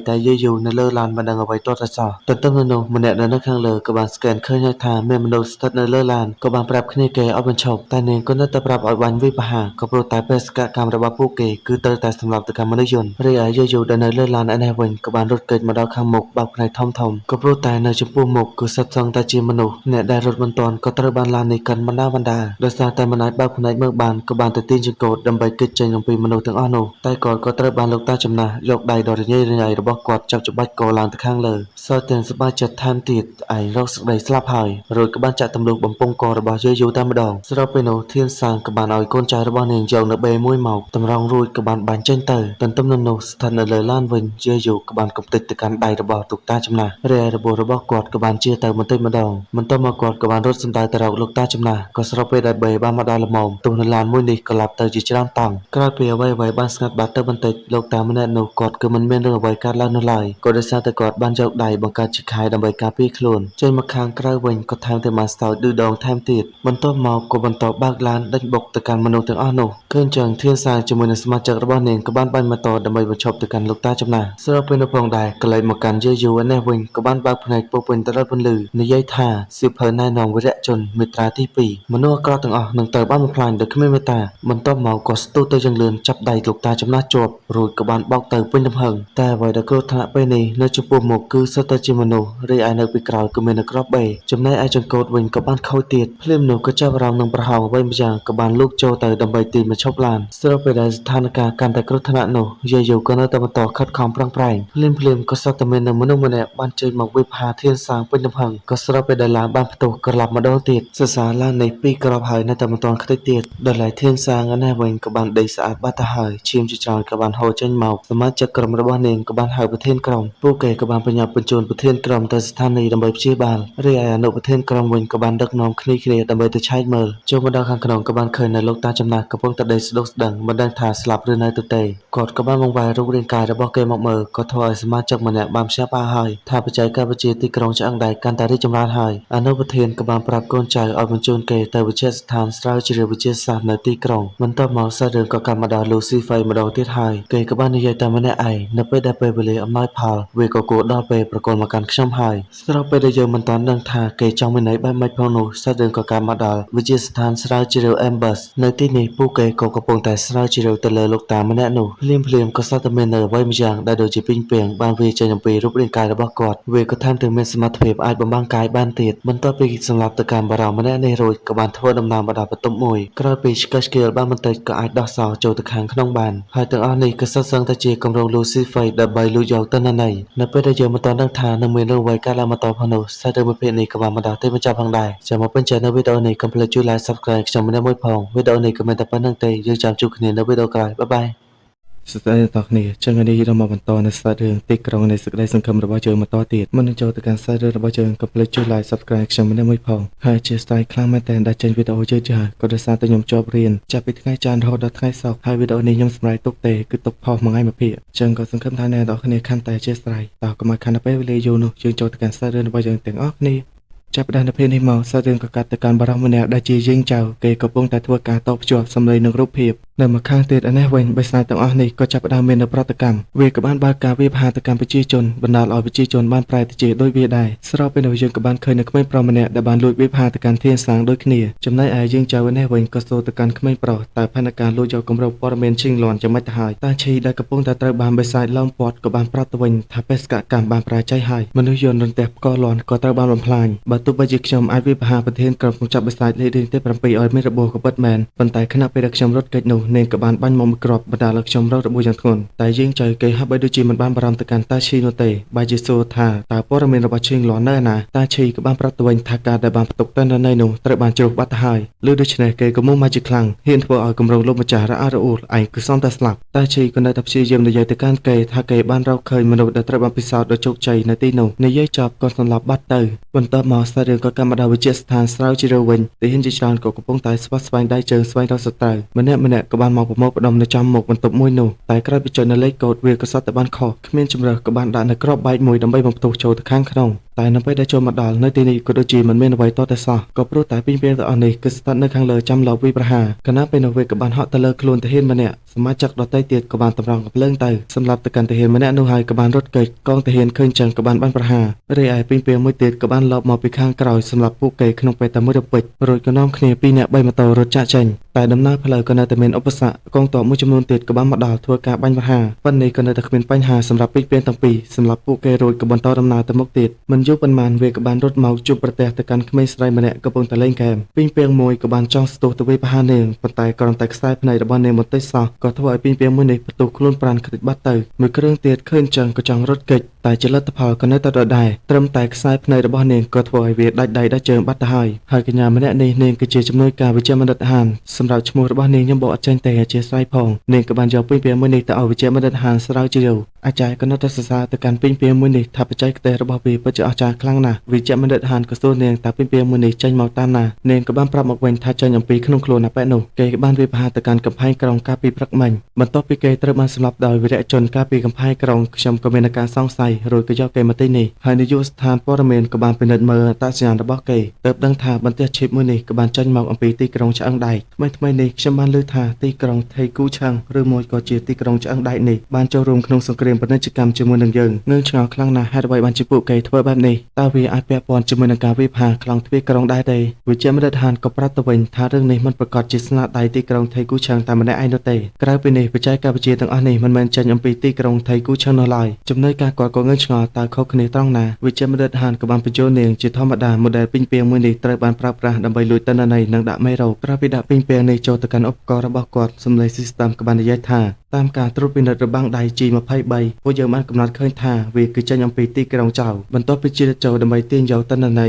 S1: តែយេយូនៅលើឡានមិនដឹងអ្វីទាល់តែសោះទន្ទឹមនឹងនោះម្នាក់នៅខាងលើក៏បានស្កេនឃើញហើយថាមានមនុស្សស្ថិតនៅលើឡានក៏បានប្រាប់គ្នាគេឲ្យបញ្ឈប់តែនាងក៏នៅតែប្រាប់ឲ្យបាញ់វាប្រហារក៏ព្រោះតែបេសកកម្មរបស់ពួកគេគឺត្រូវតែសម្លាប់ទៅកាន់មនុស្សយន្តរីឯយេយូដែលនៅលើឡានឯនេះវិញក៏បានរត់គេចមកដល់ខាងមុខបើកផ្នែកធំក៏ព្រោះតែនៅចំពោះមុខគឺសុទ្ធសឹងតែជាមនុស្សអ្នកដែលរត់មិនទាន់ក៏ត្រូវបានឡាននេះកាន់បណ្ដាដោយសារតែមិនអាចបើកផ្នែកមើលបានក៏បានទៅទាញចង្កូតដើម្បីគេចចេញអំពីមនុស្សទាំងអស់នោះតែគាត់ក៏ត្រូវបានលោកតាចំណាស់យកដៃដ៏រញ៉េរញ៉ៃរបស់គាត់ចាប់ច្បាច់កឡើងទៅខាងលើសោះទាំងសប្បាយចិត្តថែមទៀតឯងរកសេចក្តីស្លាប់ហើយរួចក៏បានចាក់ទម្លុះបំពង់ករបស់យេយូតែម្ដងស្របពេលនោះធានសាងក៏បានឲ្យកូនចៅរបស់នាងយកនៅបេមួយមកតម្រង់រួចក៏បានបាញ់ចេញទៅទន្ទឹមនឹងនោះស្ថិតនៅលើឡានវិញយេយូក៏បានកំទេចទៅកាន់ដៃរបស់លោកតាចំណាស់រីឯរបួសរបស់គាត់ក៏បានជាទៅបន្តិចម្ដងបន្ទាប់មកគាត់ក៏បានរត់សំដៅទៅរកលោកតាចំណាស់ក៏ស្របពេលដែលបេបានមកដល់ល្មមទោះនៅឡានមួយនេះក៏ឡាប់ទៅជាច្រើនតង់ក្រោយពីអ្វីៗបានស្ងាត់បាត់ទៅបន្តិចលោកតាម្នាក់នោះគាត់គឺមិនមានរឿងអ្វីកើតឡើងនោះឡើយក៏ដោយសារតែគាត់បានយកដៃបង្កើតជាខែដើម្បីការពារខ្លួនចេញមកខាងក្រៅវិញក៏ថែមទាំងបានស្ទើរឌឺដងថែមទៀតបន្ទាប់មកក៏បន្តបើកឡានដេញបុកទៅកាន់មនុស្សទាំងអស់នោះឃើញចឹងធានសាងជាមួយនឹងសមាជិករបស់នាងក៏បានបាញ់ម៉ូតូដើម្បីបញ្ឈប់ទៅកាន់លោកតាចំណាស់ស្របពេលនោះផងដែរកលែងមកកាន់យេយូនេះវិញក៏បានបើកភ្នែកពោពេញទៅដោយពន្លឺនិយាយថាសៀវភៅណែនាំវីរៈជនមេត្រាទី2មនុស្សអាក្រក់ទាំងអស់នឹងត្រូវបានបំផ្លាញដោយគ្មានមេត្តាបន្ទាប់មកក៏ស្ទុះទៅយ៉ាងលឿនចាប់ដៃលោកតាចំណាស់ជាប់រួចក៏បានបោកទៅពេញទំហឹងតែអ្វីដែលគ្រោះថ្នាក់ពេលនេះនៅចំពោះមុខគឺសុទ្ធតែជាមនុស្សរីឯនៅពីក្រោយគឺមាននៅក្របបេចំណែកឯចង្កូតវិញក៏បានខូចទៀតភ្លាមនោះក៏ចាប់អារម្មណ៍នឹងប្រហោងអ្វីម្យ៉ាងក៏បានលូកចូលទៅដើម្បីទីមកឈប់ឡានស្របពេលដែលស្ថានភាពកាន់តែគ្រោះថ្នាក់នោះយាយយូក៏នៅតែបន្តខិតខំប្រឹងប្រែងភ្លាមក៏សុទ្ធតែមានមនុស្សម្នាក់បានចេញមកវិភាធានសាងពេញទំហឹងក៏ស្របពេលដែលឡានបានផ្ទុះក្រឡប់ម្ដងទៀតសរសើរឡាននេះពីរគ្រាប់ហើយនៅតែមិនទាន់ខ្ទេចទៀតដល់ឡែកធានសាងនេះវិញក៏បានដេកស្អាតបាត់ទៅហើយឈាមជាច្រើនក៏បានហូរចេញមកសមាជិកក្រុមរបស់នាងក៏បានហៅប្រធានក្រុមពួកគេក៏បានបញ្ជូនប្រធានក្រុមទៅស្ថានីយ៍ដើម្បីព្យាបាលរីឯអនុប្រធានក្រុមវិញក៏បានដឹកនាំគ្នាដើម្បីទៅឆែកមើលចូលមកដល់ខាងក្នុងក៏បានឃើញនៅលោកតាចំណាស់កំពុងតែដេកស្ដុកស្ដឹងមិនដឹងថាស្លាប់ឬនៅទទេគាត់ក៏បានបង្វែររូបរាងកាយរបស់គេមកមើលក៏ធ្វើឲ្យសមាជិកម្នាក់បានភ្ញាក់ផ្អើលហើយថាបច្ចេកវិទ្យាទីក្រុងឆ្អឹងដែកកាន់តែរីកចម្រើនហើយអនុប្រធានក៏បានប្រាប់កូនចៅឲ្យបញ្ជូនគេទៅវិទ្យាស្ថានស្រាវជ្រាវវិទ្យាសាស្ត្រនៅទីក្រុងបន្ទាប់មកសាច់រឿងក៏កាត់មកដល់លូស៊ីហ្វៃម្ដងទៀតហើយគេក៏បាននិយាយតែម្នាក់ឯងនៅពេលដែលពេលវេលាអំណោយផលវាក៏គួរដល់ពេលប្រកល់មកកាន់ខ្ញុំហើយស្របពេលដែលយើងមិនទាន់ដឹងថាគេចង់មានន័យបែបម៉េចផងនោះសាច់រឿងក៏កាត់មកដល់វិទ្យាស្ថានស្រាវជ្រាវ Ambus នៅទីនេះពួកគេក៏កំពុងតែស្រាវជ្រាវទៅលើលោកតាម្នាក់នោះភ្លាមក៏សត្វតែមាននៅអ្វីម្យ៉ាងដែលដូចជាពីងពាងបានវាចេញអំពីរូបរាងកាយរបស់គាត់វាក៏ថែមទាំងមានសមត្ថភាពអាចបំបាំងកាយបានទៀតបន្ទាប់ពីសម្លាប់ទៅកាន់បារម្ភម្នាក់នេះរួចក៏បានធ្វើដំណើរមកដល់បន្ទប់មួយក្រោយពីឆ្កឹះឆ្កៀលបានបន្តិចក៏អាចដោះសោចូលទៅខាងក្នុងបានហើយទាំងអស់នេះក៏សុទ្ធសឹងតែជាគម្រោង Lucifer ដើម្បីលួចយកទិន្នន័យនៅពេលដែលយើងមិនទាន់ដឹងថានឹងមានរឿងអ្វីកើតឡើងបន្តផងនោះសាច់រឿងមួយភាគនេះក៏បានមកដល់ទីបញ្ចប់ផងដែរចាំមកពេញចិត្តនៅវីដេអូនេះកុំភ្លេចជួយ Like Subscribe ខ្ញុំម្នាក់មួយផងវីដេអូនេះក៏មានតែប៉ុណ្្នឹងទេយើងចាំជួបគ្នានៅវីដេអូក្រោយបាយសួស្តីអ្នកទាំងគ្នាចឹងនេះយើងមកបន្តនៅសាច់រឿងទីក្រុងនៃសេចក្តីសង្ឃឹមរបស់យើងបន្តទៀតមុននឹងចូលទៅកាន់សាច់រឿងរបស់យើងកុំភ្លេចជួយ Like Subscribe ខ្ញុំម្នាក់មួយផងហើយជាស្ទាយខ្លាំងមែនតើដែលចេញវីដេអូយឺតៗក៏ដោយសារតែខ្ញុំជាប់រៀនចាប់ពីថ្ងៃច័ន្ទរហូតដល់ថ្ងៃសុក្រហើយវីដេអូនេះខ្ញុំសម្រេចទុកទេគឺទុកផុសមួយថ្ងៃមួយភាគចឹងក៏សង្ឃឹមថាអ្នកទាំងគ្នាកាន់តែជាស្រ័យតើកុំឲ្យខានទៅពេលវេលាយូរនោះយើងចូលទៅកាន់សាច់រឿងរបស់យើងទាំងអស់គ្នា ចាប់ផ្ដើមនៅពេលនេះមកសាច់រឿងក៏កាត់ទៅកាន់បារម្ភម្នាក់ដែលជាយាយចៅគេកំពុងតែធ្វើការតភ្ជាប់សម្លេងនឹងរូបភាពនៅម្ខាងទៀតឯនេះវិញបិសាចទាំងអស់នេះក៏ចាប់ផ្ដើមមាននៅប្រតិកម្មវាក៏បានបើកការវាយប្រហារទៅកាន់ប្រជាជនបណ្ដាលឲ្យប្រជាជនបានប្រែទៅជាដូចវាដែរស្របពេលនោះយើងក៏បានឃើញនៅក្មេងប្រុសម្នាក់ដែលបានលួចវាយប្រហារទៅកាន់ធានសាងដូចគ្នាចំណែកឯយាយចៅឯនេះវិញក៏សួរទៅកាន់ក្មេងប្រុសតើផែនការលួចយកគម្រោងព័ត៌មានឈីងលាន់យ៉ាងម៉េចទៅហើយតាឈីដែលកំពុងតែត្រូវបានបិសាចឡោមព័ទ្ធក៏បានប្រាប់ទៅវិញថាបេសកកម្មបានប្រាជ័យហើយមនុស្សយន្តរន្ទះផ្កលាន់ក៏ត្រូវបានបំផ្លាញបើទោះបីជាខ្ញុំអាចវាយប្រហារប្រធានក្រុមចាប់បិសាចលេខរៀងទី7ឲ្យមានរបួសក៏ពិតមែនប៉ុន្តែខណៈពេលដែលខ្ញុំរត់គេចនោះនាងក៏បានបាញ់មកមួយគ្រាប់បណ្ដាលឲ្យខ្ញុំរងរបួសយ៉ាងធ្ងន់តែយើងចៅគេហាក់បីដូចជាមិនបានបារម្ភទៅកាន់តាឈីនោះទេបើជាសួរថាតើព័ត៌មានរបស់ឈីងលាន់នៅឯណាតាឈីក៏បានប្រាប់ទៅវិញថាការដែលបានផ្ទុកទិន្នន័យនោះត្រូវបានជ្រុះបាត់ទៅហើយឬដូច្នេះគេក៏មុំមកជាខ្លាំងហ៊ានធ្វើឲ្យគម្រោងលោកម្ចាស់រអាក់រអួលឯងគឺសន្តែស្លាប់តាឈីក៏នៅតែព្យាយាមនិយាយទៅកាន់គេថាគេបានរកឃើញមនុស្សដែលត្រូវបានពិសោធន៍ដ៏ជោគជ័យនៅទីនោះនិយាយចប់ក៏សម្លាប់បាត់ទៅបន្ទាប់មកសាច់រឿងក៏កម្មដល់វិជាស្ថានស្រាវជ្រាវវិញទីហ៊ានជាច្រើនក៏កំពុងតែស្វាស្វែងដៃជើងស្វែងរកសត្រូវម្នាក់ក៏បានមកប្រមូលផ្ដុំនៅចំមុខបន្ទប់មួយនោះតែក្រោយពីចុចនៅលេខកូដវាក៏សត្វតែបានខុសគ្មានជំរើសក៏បានដាក់នៅក្របបែកមួយដើម្បីបំផ្ទុះចូលទៅខាងក្នុងតែនៅពេលដែលចូលមកដល់នៅទីនេះក៏ដូចជាមិនមានអ្វីតតែសោះក៏ព្រោះតែពីងទាំងអស់នេះគឺស្ថិតនៅខាងលើចាំលោកវិប្រហាគណៈពេលនោះវាក៏បានហក់ទៅលើខ្លួនទាហានម្នាក់សមាជិកដទៃទៀតក៏បានតម្រង់កំភ្លើងទៅសម្រាប់ទៅកាន់ទាហានម្នាក់នោះហើយក៏បានរត់គេចកងទាហានឃើញចឹងក៏បានប្រហាររីឯពីងមួយទៀតក៏បានលបមកពីខាងក្រោយសម្រាប់ពួកគេក្នុងពេលតែមួយរពេចរួចក៏នាំគ្នា2នាក់3ម៉ូតូរត់ចាក់ចេញតែដំណើរផ្លូវក៏នៅតែមានឧបសគ្គកងទ័ពមួយចំនួនទៀតក៏បានមកដល់ធ្វើការបាញ់ប្រហារប៉ុន្តែនេះក៏នៅតែគ្មានបញ្ហាសម្រាប់ពីងទាំងពីរសម្រាប់ពួកគេរួចក៏បន្តដំណើរទៅមុខទៀតមិនយូរប៉ុន្មានវាក៏បានរត់មកជួបប្រទះទៅកាន់ក្មេងស្រីម្នាក់កំពុងតែលេងហ្គេមពីងមួយក៏បានចង់ស្ទុះទៅវាយប្រហារនាងប៉ុន្តែគ្រាន់តែខ្សែភ្នែករបស់នាងបន្តិចសោះក៏ធ្វើឲ្យពីងមួយនេះបន្ទោសខ្លួនប្រាណខ្ទេចបាត់ទៅមួយគ្រឿងទៀតឃើញចឹងក៏ចង់រត់គេចតែជាលទ្ធផលក៏នៅតែដដែលត្រឹមតែខ្សែភ្នែករបស់នាងក៏ធ្វើឲ្យវាដាច់ដៃដាច់ជើងបាត់ទៅហើយកញ្ញាម្នាក់នេះនាងគឺជាជំនួយការវិជ្ជាបណ្ឌិតហានសម្រាប់ឈ្មោះរបស់នាងខ្ញុំបកអត់ចេញទេអធិស្ឋានផងនាងក៏បានយកពីងមួយនេះទៅឲ្យវិជ្ជាបណ្ឌិតហានស្រាវជ្រាវអាចារ្យក៏នៅតែសរសើរទៅកាន់ពីងមួយនេះថាបច្ចេកទេសរបស់វាពិតជាអស្ចារ្យខ្លាំងណាស់វិជ្ជាបណ្ឌិតហានក៏សួរនាងតើពីងមួយនេះចេញមកតាមណានាងក៏បានប្រាប់មកវិញថាចេញអំពីក្នុងខ្លួនណាប៉ែនោះគេក៏បានវាយប្រហារទៅកាន់កំផែងក្រុងកាលពីព្រឹកមិញបន្ទាប់ពីគេត្រូវបានសម្លាប់ដោយវីរៈជនកាលពីកំផែងក្រុងខ្ញុំក៏មានការសង្ស័យរួចក៏យកគេមកទីនេះហើយនាយកស្ថានព័ត៌មានក៏បានពិនិត្យមើលអត្តសញ្ញាណរបស់គេទើបដឹងថាបន្ទះឈីបមួយនេះក៏បានចេញមកអំពីទីក្រុងឆ្អឹងដែកថ្មីនេះខ្ញុំបានឮថាទីក្រុងថៃគូឆាំងឬមួយក៏ជាទីក្រុងឆ្អឹងដែកនេះបានចូលរួមក្នុងសង្គ្រាមពាណិជ្ជកម្មជាមួយនឹងយើងងឿងឆ្ងល់ខ្លាំងណាស់ហេតុអ្វីបានជាពួកគេធ្វើបែបនេះតើវាអាចពាក់ព័ន្ធជាមួយនឹងការវាយប្រហារខ្លងទ្វារក្រុងដែរទេវិជ្ជាបណ្ឌិតហានក៏ប្រាប់ទៅវិញថារឿងនេះមិនប្រកាសជាស្នាដៃទីក្រុងថៃគូឆាំងតែម្នាក់ឯងនោះទេក្រៅពីនេះបច្ចេកវិទ្យាទាំងអស់នេះមិនមែនចេញអំពីទីក្រុងថៃគូឆាំងនោះឡើយចំណុចការគាត់ក៏ងឿងឆ្ងល់តើខុសគ្នាត្រង់ណាវិជ្ជាបណ្ឌិតហានក៏បានបញ្ចូលនាងជាធម្មតា model ពីងមួយនេះត្រូវបានប្រើប្រាស់ដើម្បីលួចទិន្នន័យនិងដាក់មេរោគក្រោយពីដាក់ពីងនេះចូលទៅកាន់ឧបករណ៍របស់គាត់សំឡេង system ក៏បាននិយាយថាតាមការត្រួតពិនិត្យរបាំងដៃ G23 ពួកយើងបានកំណត់ឃើញថាវាគឺចេញអំពីទីក្រុងចៅបន្ទាប់ពីជ្រៀតចូលដើម្បីទាញយកទិន្នន័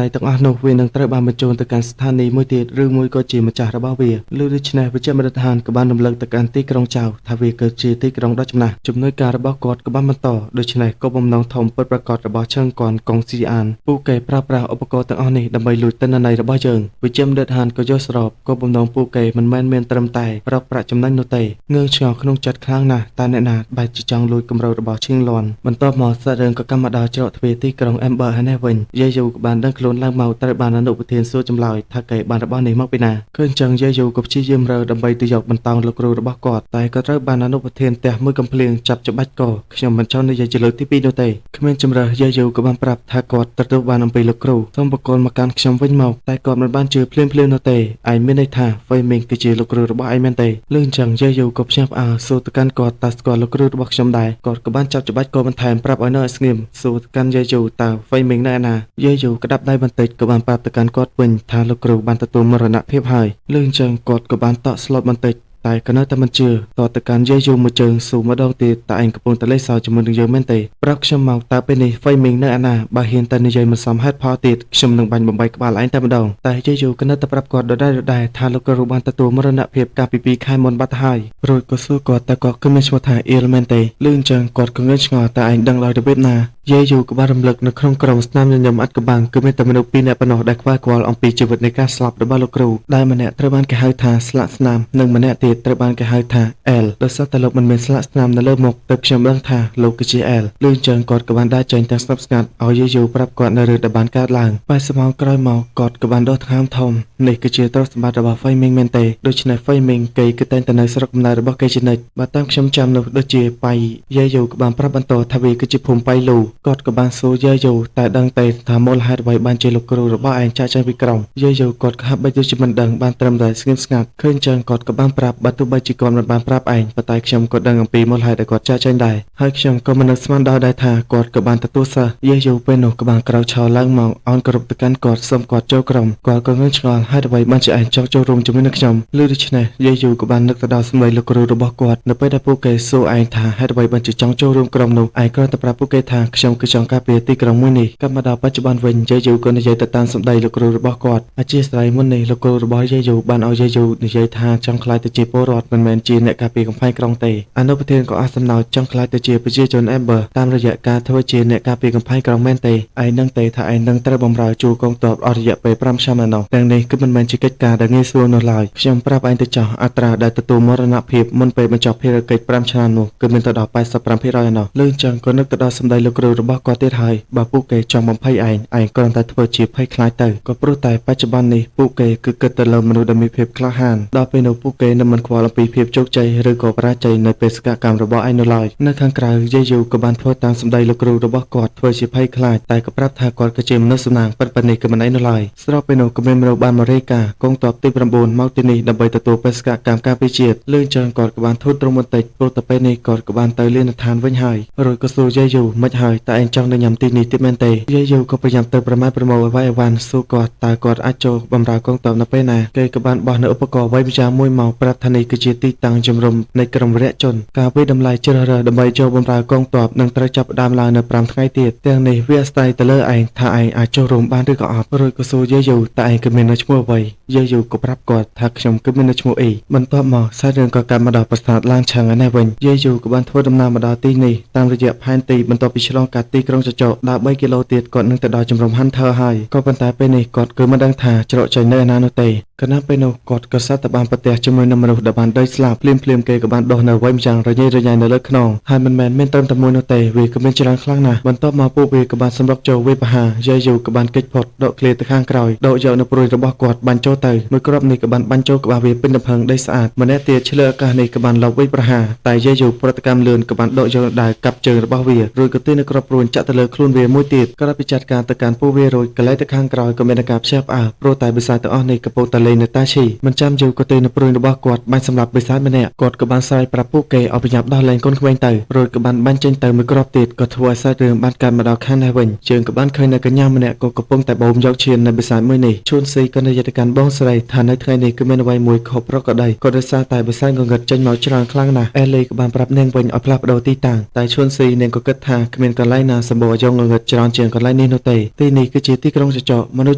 S1: យទាំងអស់នោះវានឹងត្រូវបានបញ្ជូនទៅកាន់ស្ថានីយ៍មួយទៀតឬមួយក៏ជាម្ចាស់របស់វាឬដូច្នេះវិជ្ជាបណ្ឌិតហានក៏បានរំលឹកទៅកាន់ទីក្រុងចៅថាវាគឺជាទីក្រុងដ៏ចំណាស់ជំនួយការរបស់គាត់ក៏បានបន្តដូច្នេះគោលបំណងធំពិតប្រាកដរបស់ឈឹងកនកុងស៊ីអានពួកគេប្រើប្រាស់ឧបករណ៍ទាំងអស់នេះដើម្បីលួចទិន្នន័យរបស់យើងវិជ្ជាបណ្ឌិតហានក៏យល់ស្របគោលបំណងពួកគេមិនមែនមានត្រឹមតែរកប្រាក់ចំណេញនោះទេងឿងឆ្ងល់ក្នុងចិត្តខ្លាំងណាស់តែអ្នកណាបែរជាចង់លួចគម្រោងរបស់ឈីងលាន់បន្ទាប់មកសាច់រឿងក៏កម្មដល់ច្រកទ្វារទីក្រុងអេមប៊ឺហើយនេះវិញយាយយូក៏បានដឹងខ្លួនឡើងមកត្រូវបានអនុប្រធានសួរចម្លើយថាគេបានរបស់នេះមកពីណាឃើញចឹងយាយយូក៏ព្យាយាមរើដើម្បីទៅយកបន្តោងលោកគ្រូរបស់គាត់តែក៏ត្រូវបានអនុប្រធានផ្ទះមួយកំភ្លៀងចាប់ច្បាច់កខ្ញុំមិនចង់និយាយជាលើកទី2នោះទេគ្មានជំរើសយាយយូក៏បានប្រាប់ថាគាត់ទទួលបានអំពីលោកគ្រូសូមបកគលមកកាន់ខ្ញុំវិញមកតែគាត់មិនបានជឿភ្លាមនោះទេឯងមានន័យថាវ៉ៃមីងគឺជាលោកគ្រូរបស់ឯងមែនទេលឺអញ្ចឹងយាយយូក៏ភ្ញាក់ផ្អើលសួរទៅកាន់គាត់តើស្គាល់លោកគ្រូរបស់ខ្ញុំដែរគាត់ក៏បានចាប់ច្បាច់គាត់បន្ថែមប្រាប់ឲ្យនៅឲ្យស្ងៀមសួរទៅកាន់យាយយូតើវ៉ៃមីងនៅឯណាយាយយូក្តាប់ដៃបន្តិចក៏បានប្រាប់ទៅកាន់គាត់វិញថាលោកគ្រូបានទទួលមរណភាពហើយលឺអញ្ចឹងគាត់ក៏បានតក់ស្លុតបន្តិចតែក៏នៅតែមិនជឿតទៅកាន់យាយយូមួយជើងស៊ូម្ដងទៀតតែឯងកំពុងតែលេងសើចជាមួយនឹងយើងមែនទេប្រាប់ខ្ញុំមកតើពេលនេះវ៉ៃមីងនៅឯណាបើហ៊ានតែនិយាយមិនសមហេតុផលទៀតខ្ញុំនឹងបាញ់បំបីក្បាលឯងតែម្ដងតែយាយយូក៏នៅតែប្រាប់គាត់ដដែលថាលោកគ្រូបានទទួលមរណភាពកាលពី2ខែមុនបាត់ហើយរួចក៏សួរគាត់តើគាត់គឺមានឈ្មោះថាអ៊ីលមែនទេលឺអញ្ចឹងគាត់ក៏ងឿងឆ្ងល់តែឯងដឹងដោយរបៀបណាយាយយូក៏បានរំលឹកនៅក្នុងក្រុមស្នាមញញឹមអាត់កំបាំងគឺមានតែមនុស្ស2នាក់ប៉ុណ្ណោះដែលខ្វល់ខ្វល់អំពីជីវិតនៃការស្លាប់របស់លោកគ្រូដែលម្នាក់ត្រូវបានគេហៅថាស្លាកស្នាមនិងម្នាក់ទៀត ទៀតត្រូវបានគេហៅថា L ដោយសារតែលោកមិនមានស្លាកស្នាមនៅលើមុខទើបខ្ញុំដឹងថាលោកគឺជា L លឿនចឹងគាត់ក៏បានដើរចេញទាំងស្ងប់ស្ងាត់ឲ្យយាយូប្រាប់គាត់នៅរឿងដែលបានកើតឡើង80ម៉ោងក្រោយមកគាត់ក៏បានដកដង្ហើមធំនេះគឺជាទ្រព្យសម្បត្តិរបស់ Fei Ming មែនទេដូច្នេះ Fei Ming គេគឺតែងតែនៅស្រុកកំណើតរបស់គេជានិច្ចបើតាមខ្ញុំចាំនោះដូចជាប៉ៃយាយូក៏បានប្រាប់បន្តថាវាគឺជាភូមិប៉ៃលូគាត់ក៏បានសួរយាយូតែដឹងទេថាមូលហេតុអ្វីបានជាលោកគ្រូរបស់ឯងចាក់ចេញពីក្រុងយាយូគាត់ក៏ហាក់បីដូចជាមិនដឹងបានត្រឹមតែស្ងៀមស្ងាត់ឃើញចឹងគាត់ក៏បានប្រាប់បើទោះបីជាគាត់មិនបានប្រាប់ឯងប៉ុន្តែខ្ញុំក៏ដឹងអំពីមូលហេតុដែលគាត់ចាក់ចេញដែរហើយខ្ញុំក៏មិននឹកស្មានដល់ដែរថាគាត់ក៏បានទទួលសិស្សយាយូពេលនោះក៏បានក្រោកឈរឡើងមកអោនគោរពទៅកាន់គាត់សូមគាត់ចូលក្រុមគាត់ក៏ងឿងឆ្ងល់ហេតុអ្វីបានជាឯងចង់ចូលរួមជាមួយនឹងខ្ញុំឮដូច្នេះយាយូក៏បាននឹកទៅដល់សម្ដីលោកគ្រូរបស់គាត់នៅពេលដែលពួកគេសួរឯងថាហេតុអ្វីបានជាចង់ចូលរួមក្រុមនោះឯងគ្រាន់តែប្រាប់ពួកគេថាខ្ញុំគឺចង់ការពារទីក្រុងមួយនេះក៏មកដល់បច្ចុប្បន្នវិញយាយូក៏និយាយទៅតាមសម្ដីលោកគ្រូរបស់គាត់អធិស្ឋានមុននេះលោកគ្រូរបស់យាយូបានឲ្យយាយូនិយាយថាចង់ខ្លាយទៅជាពលរដ្ឋមិនមែនជាអ្នកការពារកំផែងក្រុងទេអនុប្រធានក៏អស់សំណោចចង់ខ្លាយទៅជាប្រជាជន Amber តាមរយៈការធ្វើជាអ្នកការពារកំផែងក្រុងមែនទេឯងនឹងទេថាឯងនឹងត្រូវបម្រើជួរកងទ័ពអស់រយៈពេល5ឆ្នាំឯណោះទាំងនេះគឺមិនមែនជាកិច្ចការដែលងាយស្រួលនោះឡើយខ្ញុំប្រាប់ឯងទៅចោះអត្រាដែលទទួលមរណភាពមុនពេលបញ្ចប់ភារកិច្ច5ឆ្នាំនោះគឺមានទៅដល់ 85% ឯណោះលឿនចឹងក៏នឹកទៅដល់សម្ដីលោកគ្រូរបស់គាត់ទៀតហើយបើពួកគេចង់បំភ័យឯងគ្រាន់តែធ្វើជាភ័យខ្លាចទៅក៏ព្រោះតែបច្ចុប្បន្ននេះពួកគេគឺគិតទៅលើមនុស្សដែលមានភាពក្លាហានដល់ពេលនោះពួកគេនឹងមិនខ្វល់អំពីភាពជោគជ័យឬក៏បរាជ័យនៃបេសកកម្មរបស់ឯងនោះឡើយនៅខាងក្រៅយាយូក៏បានធ្វើតាមសម្ដីលោកគ្រូរបស់គាត់ធ្វើជាភ័យខ្លាចតែក៏ប្រាប់ថាគាត់គឺជាមនុស្សសំណាងពិតៗនេះគឺមិនឯងនោះឡើយស្របពេលនោះក៏មានមនុស្សបានមករាយការណ៍កងទ័ពទី9មកទីនេះដើម្បីទទួលបេសកកម្មការពារជាតិលឿនចឹងគាត់ក៏បានធូរទ្រង់បន្តិចព្រោះតែពេលនេះគាត់ក៏បានទៅលានដ្ឋានវិញហើយរួចក៏សួរយាយូមិនហើយតែឯងចង់ទៅញ៉ាំទីនេះទៀតមែនទេយាយូក៏ប្រញាប់ទៅប្រមាថប្រមូលអ្វីអីវ៉ាន់សួរគាត់តើគាត់អាចចូលបម្រើកងទ័ពនៅពេលណាគេក៏បានបោះនៅឧបករណ៍វៃម្ចាស់មួយមកប្រាប់ថានេះគឺជាទីតាំងជំរំនៃក្រុមវរៈជនការវិតម្លៃជ្រើសរើសដើម្បីចូលបម្រើកងទ័ពនឹងត្រូវចាប់ផ្ដើមឡើងនៅ5ថ្ងៃទៀតទាំងនេះវាអាស្រ័យទៅលើឯងថាឯងអាចចូលរួមបានឬក៏អត់រួចក៏សួរយាយូតើឯងគឺមានឈ្មោះអ្វីយាយូក៏ប្រាប់គាត់ថាខ្ញុំគឺមានឈ្មោះអ៊ីបន្ទាប់មកសាច់រឿងក៏កាត់មកដល់ប្រាសាទឡានឆាំងឯនេះវិញយាយូក៏បានធ្វើដំណើរមកដល់ទីនេះតាមរយៈផែនទីបន្ទាប់ពីឆ្លងកាត់ទីក្រុងចចកដល់3គីឡូទៀតគាត់នឹងទៅដល់ជំរំ Hunter ហើយក៏ប៉ុន្តែពេលនេះគាត់គឺមិនដឹងថាច្រកចេញនៅឯណានោះទេគណៈពេលនោះគាត់ក៏សាត់តែបានប្រទះជាមួយនឹងមនុស្សដែលបានដេកស្លាប់ភ្លាមគេក៏បានដុះនៅវែងម្យ៉ាងរញ៉េរញ៉ៃនៅលើខ្នងហើយមិនមែនមានត្រឹមតែមួយនោះទេវាក៏មានច្រើនខ្លាំងណាស់បន្ទាប់មកពួកវាក៏បានសម្រុកចូលវាបហាយាយូក៏បានគេចផុតដកឃ្លាទៅខាងក្រោយដកយកនៅព្រួយរបស់គាត់បាញ់ចូលទៅមួយគ្រាប់នេះក៏បានបាញ់ចូលក្បាលវាពេញទំហឹងដីស្អាតម្នាក់ទៀតឆ្លើយឱកាសនេះក៏បានលបវិញប្រហារតែយាយូប្រតិកម្មលឿនក៏បានដកយកដាវកាប់ជើងរបស់វារួចក៏ទាញនៅគ្រាប់ព្រួយចាក់ទៅលើខ្លួនវាមួយទៀតក្រោយពីចាត់ការទៅកាន់ពួកវារួចកលែងទៅខាងក្រោយក៏មានការផ្ទះផ្អើលព្រោះតែបិសាចទាំងអស់នេះកំពុងតែលេងនៅតាឈីមិនចាំយូរក៏ទាញនៅព្រួយរបស់គាត់បាញ់សម្លាប់បិសាចម្នាក់គាត់ក៏បានស្រែកប្រាប់ពួកគេឲ្យប្រញាប់ដោះលែងកូនក្មេងទៅរួចក៏បានបាញ់ចេញទៅមួយគ្រាប់ទៀតក៏ធ្វើឲ្យសាច់រឿងបានកាន់មកដល់ខាងនេះវិញជើងក៏បានឃើញនៅកញ្ញាម្នាក់ក៏កំពុងតែបូមយកឈាននៅបិសាចមួយនេះឈួនស៊ីក៏និយាយទៅកាន់បងស្រីថានៅថ្ងៃនេះគឺមានអ្វីមួយខុសប្រក្រតីក៏ដោយសារតែបិសាចងងឹតចេញមកច្រើនខ្លាំងណាស់អេលីក៏បានប្រាប់នាងវិញឲ្យផ្លាស់ប្ដូរទីតាំងតែឈួនស៊ីនាងក៏គិតថាគ្មានកន្លែងណាសម្បូរយកងងឹតច្រើនជាងកន្លែងនេះនោះទេទីនេះគឺជាទីក្រុងចចកមនុស្ស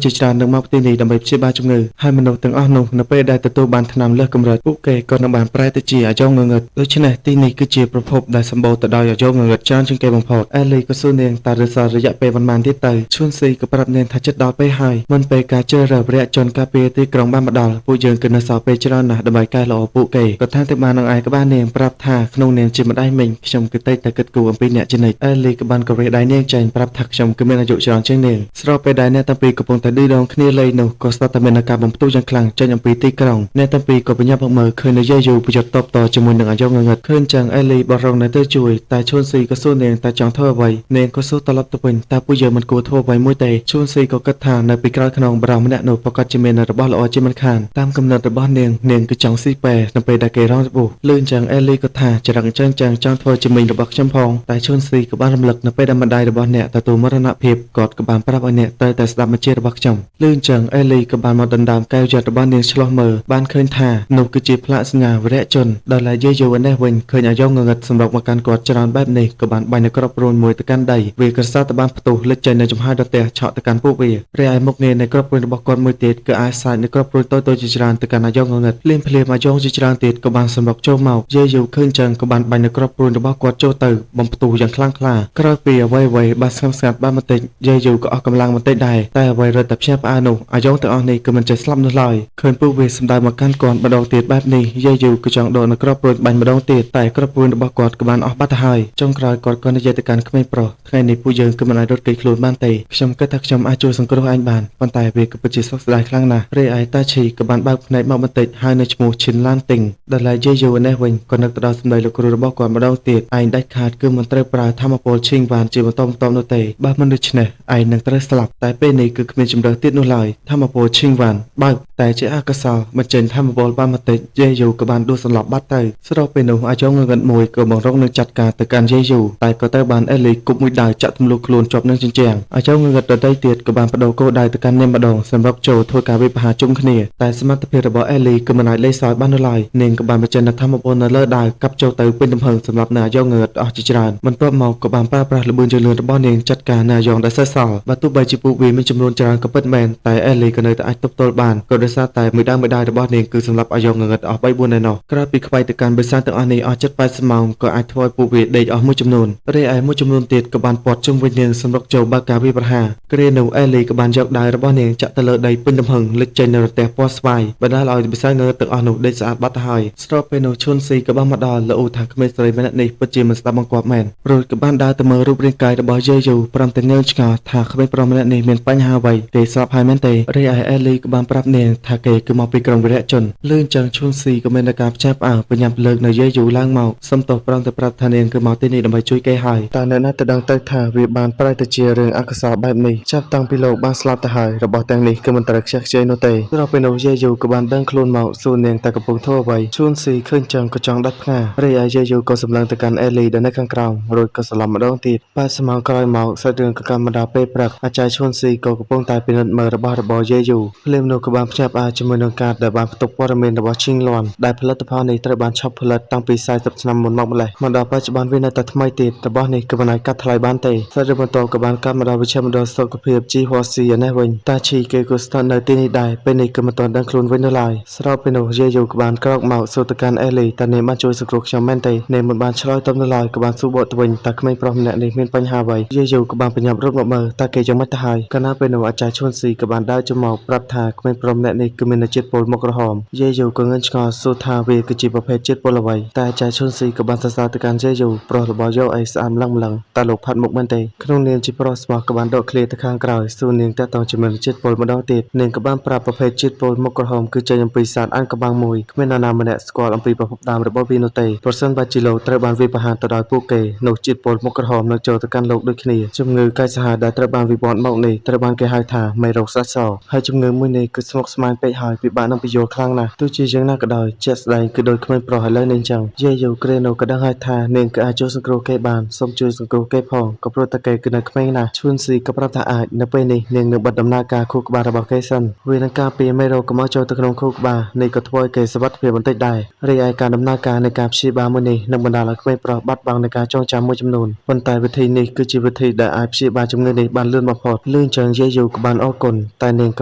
S1: ជាច្រើននឹងមកទីនេះដើម្បីព្យាបាលជំងឺហើយមនុស្សទាំងអស់នោះនៅពេលដែលទទួលបានថ្នាំលើសកម្រិតពួកគេក៏នឹងបានប្រែទៅជាអាយ៉ងងងឹតដូច្នេះទីនេះគឺជាប្រភពដែលសម្បូរទៅដោយអាយ៉ងងងឹតច្រើនជាងគេបំផុតអេលីក៏សួរនាងតើរសល់រយៈពេលប៉ុន្មានទៀតទៅឈួនស៊ីក៏ប្រាប់នាងថាជិតដល់ពេលហើយមុនពេលការជ្រើសរើសវរៈជនការពារទីក្រុងបានមកដល់ពួកយើងគឺនៅសល់ពេលច្រើនណាស់ដើម្បីកែល្អពួកគេក៏ថាទៅបាននឹងឯងក៏បាននាងប្រាប់ថាក្នុងនាមជាម្ដាយមីងខ្ញុំគឺតែគិតគូរអំពីអ្នកជានិច្ចអេលីក៏បានកវេដៃនាងចេញប្រាប់ថាខ្ញុំគឺមានអាយុច្រើនជាងនាងស្របពេលដែលអ្នកទាំងពីរកំពុងតែឌឺដងគ្នាលេងនោះក៏ស្ដាប់តែមានការបំផ្ទុះយ៉ាងខ្លាំងចេញអំពីទីក្រុងអ្នកទាំងពីរក៏បញ្ញាប់មកមើលឃើញនៅយាយូប្រយុទ្ធតបតជាមួយនឹងអាយ៉ងងងឹតឃើញចឹងអេលីបរងនៅទៅជួយតែឈួនស៊ីក៏សួរនាងតែចង់ធ្វើអ្វីនាងក៏សួរត្រឡប់ទៅវិញតើពួកយើងមិនគួរធ្វើអ្វីមួយទេឈួនស៊ីក៏គិតថានៅពីក្រោយខ្នងបរោះម្នាក់នោះប្រកាសជាមានរបស់ល្អជាមិនខានតាមគំនិតរបស់នាងគឺចង់ស៊ីប៉ែនៅពេលដែលគេរងរបួសលឿនចឹងអេលីក៏ថាចរិតអញ្ចឹងចង់ធ្វើជាមីងរបស់ខ្ញុំផងតែឈួនស៊ីក៏បានរំលឹកនៅពេលដែលម្ដាយរបស់អ្នកទទួលមរណភាពគាត់ក៏បានប្រាប់ឲ្យអ្នកត្រូវតែស្ដាប់បញ្ជារបស់ខ្ញុំលឿនចឹងអេលីក៏បានមកដណ្ដើមកែវយ័ន្តរបស់នាងឆ្លោះមើលបានឃើញថានោះគឺជាផ្លាកសញ្ញាវរៈជនដល់តែយាយូនេះវិញឃើញអាយ៉ងងងឹតសម្រុកមកកាន់គាត់ច្រើនបែបនេះក៏បានបាញ់នៅគ្រាប់ព្រួយមួយទៅកាន់ដីវាក៏សាទៅបានផ្ទុះលិចចេញនៅចំហាយដទះឆក់ទៅកាន់ពួកវារីឯមុខងារនៃគ្រាប់ព្រួយរបស់គាត់មួយទៀតគឺអាចសាច់នៅគ្រាប់ព្រួយតូចៗជាច្រើនទៅកាន់អាយ៉ងងងឹតភ្លាមអាយ៉ងជាច្រើនទៀតក៏បានសម្រុកចូលមកយាយូឃើញចឹងក៏បានបាញ់នៅគ្រាប់ព្រួយរបស់គាត់ចូលទៅបំផ្ទុះយ៉ាងខ្លាំងក្លាក្រោយពីអ្វីបានស្ងប់ស្ងាត់បានបន្តិចយាយូក៏អស់កម្លាំងបន្តិចដែរតែអ្វីរត់តែភ្ញាក់ផ្អើលនោះអាយ៉ងទាំងអស់នេះគឺមិនចេះស្លាប់នោះឡើយ ឡើយឃើញពួកវាសម្ដៅមកកាន់គាត់ម្ដងទៀតបែបនេះយាយយូក៏ចង់ដកនៅក្របព្រួយបាញ់ម្ដងទៀតតែក្របព្រួយរបស់គាត់ក៏បានអស់បាត់ទៅហើយចុងក្រោយគាត់ក៏និយាយទៅកាន់ក្មេងប្រុសថ្ងៃនេះពួកយើងគឺមិនអាចរត់គេចខ្លួនបានទេខ្ញុំគិតថាខ្ញុំអាចជួយសង្គ្រោះឯងបានប៉ុន្តែវាក៏ពិតជាសោកស្ដាយខ្លាំងណាស់រីឯតាឈីក៏បានបើកភ្នែកមកបន្តិចហើយនៅឈ្មោះឈិនឡានទីងដែលឡែយាយយូនេះវិញក៏នឹកទៅដល់សម្ដីលោកគ្រូរបស់គាត់ម្ដងទៀតឯងដាច់ខាតគឺមិនត្រូវប្រើធម្មពលឈីងវ៉ានជាបន្តបន្ទាប់នោះទេបើមិនដូច្នេះឯងនឹងត្រូវស្លាប់តែពេលនេះគឺគ្មានជំរឿទៀតនោះឡើយធម្មពលឈីងវ៉ានបើកតែជាអកុសលបញ្ចេញធម្មពលបានបន្តិចយាយយូក៏បានដួលសន្លប់បាត់ទៅស្របពេលនោះអាចងងឹតមួយក៏បង្រងនឹងចាត់ការទៅកាន់យាយយូតែក៏ត្រូវបានអេលីគប់មួយដាវចាក់ទម្លុះខ្លួនជាប់នឹងជញ្ជាំងអាចងងឹតដទៃទៀតក៏បានបដូរគោលដៅទៅកាន់នាងម្ដងសម្រាប់ចូលធ្វើការវិបហាជុំគ្នាតែសមត្ថភាពរបស់អេលីគឺមិនអាចលេងសើចបាននោះឡើយនាងក៏បានបញ្ចេញធម្មពលនៅលើដាវកាប់ចូលទៅពេញទំហឹងសម្រាប់នៅអាចងងឹតអស់ជាច្រើនបន្ទាប់មកក៏បានប្រើប្រាស់ល្បឿនជឿនលឿនរបស់នាងចាត់ការនៅអាយ៉ងដែលសេសសល់បើទោះបីជាពួកវាមានចំនួនច្រើនក៏ពិតមែនតែអេលីក៏នៅតែអាចទប់ទល់បានក៏ដោយសារតែមួយដាវរបស់នាងគឺសម្រាប់អាយ៉ងងឹតអស់3-4ឯណោះក្រោយពីខ្វាយទៅកាន់បិសាចទាំងអស់នេះអស់ជិត80ម៉ោងក៏អាចធ្វើឲ្យពួកវាដេកអស់មួយចំនួនរីឯមួយចំនួនទៀតក៏បានពាត់ជុំវិញនាងសម្រុកចូលបើកការវាយប្រហារគ្រានោះអេលីក៏បានយកដាវរបស់នាងចាក់ទៅលើដីពេញទំហឹងលិចចេញនៅរទេះពណ៌ស្វាយបណ្ដាលឲ្យបិសាចងឹតទាំងអស់នោះដេកស្អាតបាត់ទៅហើយស្របពេលនោះឈុនស៊ីក៏បានមកដល់លោកថាក្មេងស្រីម្នាក់នេះពិតជាមិនស្ដាប់បង្គាប់មែនព្រោះក៏បានដើរទៅមើលរូបរាងកាយរបស់យាយយូព្រមទាំងងើយឆ្ងល់ថាក្មេងប្រុសម្នាក់នេះមានបញ្ហាអ្វីគេស្លាប់ហើយមែនទេរីឯអេលីក៏បានប្រាប់នាងថាគេគឺមកពីក្រុងវីរៈជនលឿនចឹងឈុនស៊ីក៏មានការផ្ចាស់ផ្អើលបញ្ញាប់លើកនៅយាយយូឡើងមកសុំទោសប្រងទៅប្រាប់ថានាងគឺមកទីនេះដើម្បីជួយគេហើយតែនៅណាទៅដឹងទៅថាវាបានប្រែទៅជារឿងអកុសលបែបនេះចាប់តាំងពីលោកបានស្លាប់ទៅហើយរបស់ទាំងនេះគឺមិនត្រូវខ្ជះខ្ជាយនោះទេស្របពេលនោះយាយយូក៏បានដឹងខ្លួនមកសួរនាងតែកំពុងធ្វើអ្វីឈុនស៊ីឃើញចឹងក៏ចង់ដាច់ផ្ការីឯយាយយូក៏សម្លឹងទៅកាន់អេលីដែលនៅខាងក្រោមរួចក៏ស្លាប់ម្ដងទៀត80ម៉ោងក្រោយមកសាច់រឿងក៏កម្មបណ្ដាពេលព្រឹកអាចារ្យឈុនស៊ីក៏កំពុងតែពិនិត្យមើលរបស់យាយយូភ្លាមនោះក៏បានភ្ញាក់ផ្អើលជាមួយនឹងការដែលបានផ្ទុកព័ត៌មានរបស់ឈីងលួនដែលផលិតផលនេះត្រូវបានឆាប់ផលិតតាំងពី40ឆ្នាំមុនមកម្លេះមកដល់បច្ចុប្បន្នវានៅតែថ្មីទៀតរបស់នេះគឺមិនអាចកាត់ថ្លៃបានទេសាច់រឿងបន្តក៏បានកាត់មកដល់វិជ្ជាមណ្ឌលសុខភាពជីហួស៊ីឯនេះវិញតាឈីគេក៏ស្ថិតនៅទីនេះដែរពេលនេះគឺមិនទាន់ដឹងខ្លួនវិញនៅឡើយស្របពេលនោះយាយយូក៏បានក្រោកមកសួរទៅកាន់អេលីតើនាងបានជួយសង្គ្រោះខ្ញុំមែនទេនាងមិនបានឆ្លើយតបនៅឡើយក៏បានសួរបកទៅវិញតើក្មេងប្រុសម្នាក់នេះមានបញ្ហាអ្វីយាយយូក៏បានបញ្ញាប់រត់មកមើលតើគេយ៉ាងម៉េចទៅហើយកាលណាពេលនោះអាចារ្យឈុនស៊ីក៏បានដើរចូលមកប្រាប់ថាក្មេងប្រុសម្នាក់នេះគឺមានជាតិពុលមុខក្រហមយាយយូក៏ងឿងឆ្ងល់សួរថាវាគឺជាប្រភេទជាតិពុលអ្វីតែអាចារ្យឈុនស៊ីក៏បានសរសើរទៅកាន់យាយយូប្រុសរបស់យោអីស្អាតម្លឹងតើលោកផាត់មុខមែនទេក្នុងនាមជាប្រុសស្មោះក៏បានដកឃ្លាទៅខាងក្រោយសួរនាងតើតើជាមួយជាតិពុលម្ដងទៀតនាងក៏បានប្រាប់ប្រភេទជាតិពុលមុខក្រហមគឺចេញអំពីសត្វអានកំបាំងមួយគ្មាននរណាម្នាក់ស្គាល់អំពីប្រភពដើមរបស់វានោះទេប្រសិនបើជាលោកត្រូវបានវាយប្រហារទៅដោយពួកគេនោះជាតិពុលមុខក្រហមនឹងចូលទៅកាន់លោកដូចគ្នាជំងឺកាចសាហាវដែលត្រូវបានវិវត្តមកនេះត្រូវបានគេហៅថាមេរោគសាច់សហើយជំងឺមួយនេះគឺស្មុគស្មាញពេកហើយពិបាកនឹងពន្យល់ខ្លាំងណាស់ទោះជាយ៉ាងណាក៏ដោយជាក់ស្ដែងគឺដូចក្មេងប្រុសឥឡូវនេះអញ្ចឹងយាយយូក្រេនោះក៏ដឹងហើយថានាងគឺអាចជួយសង្គ្រោះគេបានសូមជួយសង្គ្រោះគេផងក៏ព្រោះតែគេគឺនៅក្មេងណាស់ឈួនស៊ីក៏ប្រាប់ថាអាចនៅពេលនេះនាងនឹងបិទដំណើរការខួរក្បាលរបស់គេសិនវានឹងការពារមេរោគកុំឲ្យចូលទៅក្នុងខួរក្បាលនេះក៏ធ្វើឲ្យគេសុវត្ថិភាពបន្តិចដែររីឯការដំណើរការនៃការព្យាបាលមួយនេះនឹងបណ្ដាលឲ្យក្មេងប្រុសបាត់បង់នៃការចងចាំមួយចំនួនប៉ុន្តែវិធីនេះគឺជាវិធីដែលអាចព្យាបាលជំងឺនេះបានលឿនបំផុតលឿនជាងយាយយូក៏បានអរគុណតែនាងក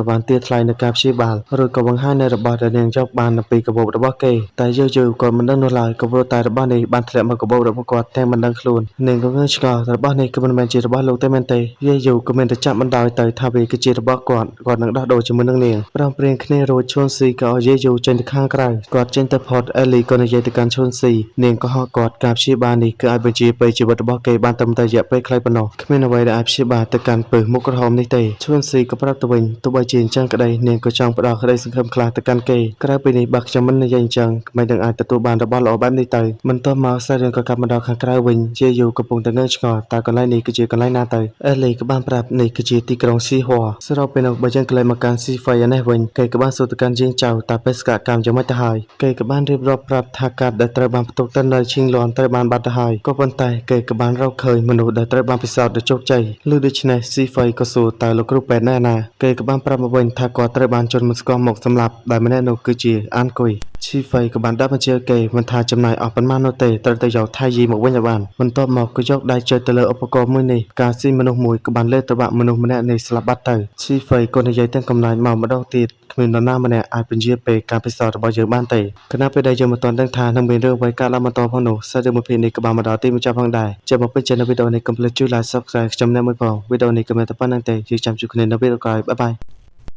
S1: ៏បានទារថ្លៃនៃការព្យាបាលរួចក៏បង្ហាញនៅរបស់ដែលនាងយកបានអំពីកាបូបរបស់គេតែយាយយូក៏មិនដឹងនោះឡើយក៏ព្រោះតែរបស់នេះបានធ្លាក់មកកាបូបរបស់គាត់តែមិនដឹងខ្លួននាងក៏ងឿងឆ្ងល់របស់នេះគឺមិនមែនជារបស់លោកទេមែនទេយាយយូក៏មានតែចាប់បណ្ដោយទៅថាវាគឺជារបស់គាត់នឹងដោះដូរជាមួយនឹងនាងប្រំព្រៀងគ្នារួចឈុនស៊ីក៏ឲ្យយាយយូចេញទៅខាងក្រៅគាត់ចេញទៅផុតអេលីក៏និយាយទៅកាន់ឈុនស៊ីនាងក៏ហៅគាត់ការព្យាបាលនេះគឺអាចបញ្ជាពេលជីវិតរបស់គេបានត្រឹមតែរយៈពេលខ្លីប៉ុណ្ណោះគ្មានអ្វីដែលអាចព្យាបាលទៅកាន់ពឹសមុខក្រហមនេះទេឈុនស៊ីក៏ប្រាប់ទៅវិញទោះបីជាអញ្ចឹងក្តីនាងក៏ចង់ផ្ដល់ក្តីសង្ឃឹមខ្លះទៅកាន់គេក្រៅពីនេះបើខ្ញុំមិននិយាយអញ្ចឹងក្មេងនឹងអាចទទួលបានរបស់ល្អបែបនេះទៅមិនទាន់មកសាច់រឿងក៏កាប់មកដល់ខាងក្រៅវិញយាយយូកំពុងតែងឿងឆ្ងល់តើកន្លែងនេះគឺជាកន្លែងណាទៅអេលីក៏បានប្រាប់នេះគឺជាទីក្រុងស៊ីហួរស្របពេលនោះបើយើងក្លែងមកកាន់ស៊ីហ្វៃឯនេះវិញគេក៏បានសួរទៅកាន់យាងចៅតើបេសកកម្មយ៉ាងម៉េចទៅហើយគេក៏បានរៀបរាប់ប្រាប់ថាកាត់ដែលត្រូវបានផ្ទុកទៅនៅឈីងលួនត្រូវបានបាត់ទៅហើយក៏ប៉ុន្តែគេក៏បានរកឃើញមនុស្សដែលត្រូវបានពិសោធន៍ដោយជោគជ័យលុះដូច្នេះស៊ីហ្វៃក៏សួរតើលោកគ្រូពេទ្យណាគេក៏បានប្រាប់មកវិញថាគាត់ត្រូវបានជនមិនស្គាល់មកសម្លាប់ដែលម្នាក់នោះគឺជាអានគុយឈីហ្វៃក៏បានដាក់បញ្ជាគេមិនថាចំណាយអស់ប៉ុន្មាននោះទេត្រូវតែយកថៃយីមកវិញឲ្យបានបន្ទាប់មកក៏យកដៃចុចទៅលើឧបករណ៍មួយនេះការស៊ីមនុស្សមួយក៏បានលេបទៅបាក់មនុស្សម្នាក់នេះស្លាប់បាត់ទៅឈីហ្វៃក៏និយាយទាំងកំណាញ់មកម្ដងទៀតគ្មាននរណាម្នាក់អាចពន្យាពេលការពិសោធន៍របស់យើងបានទេគណៈពេលដែលយើងមិនទាន់ដឹងថានឹងមានរឿងអ្វីកើតឡើងបន្តផងនោះសាររឿងមួយភាគនេះក៏បានមកដល់ទីបញ្ចប់ផងដែរចាំមកពេញចិត្តនៅវីដេអូនេះកុំភ្លេចជួយ like Subscribe ខ្ញុំអ្នកមួយផងវីដេអូនេះក៏មានតែប៉ុណ្្នឹងទេយើងចាំជួបគ្នានៅវីដេអូក្រោយបាយបាយ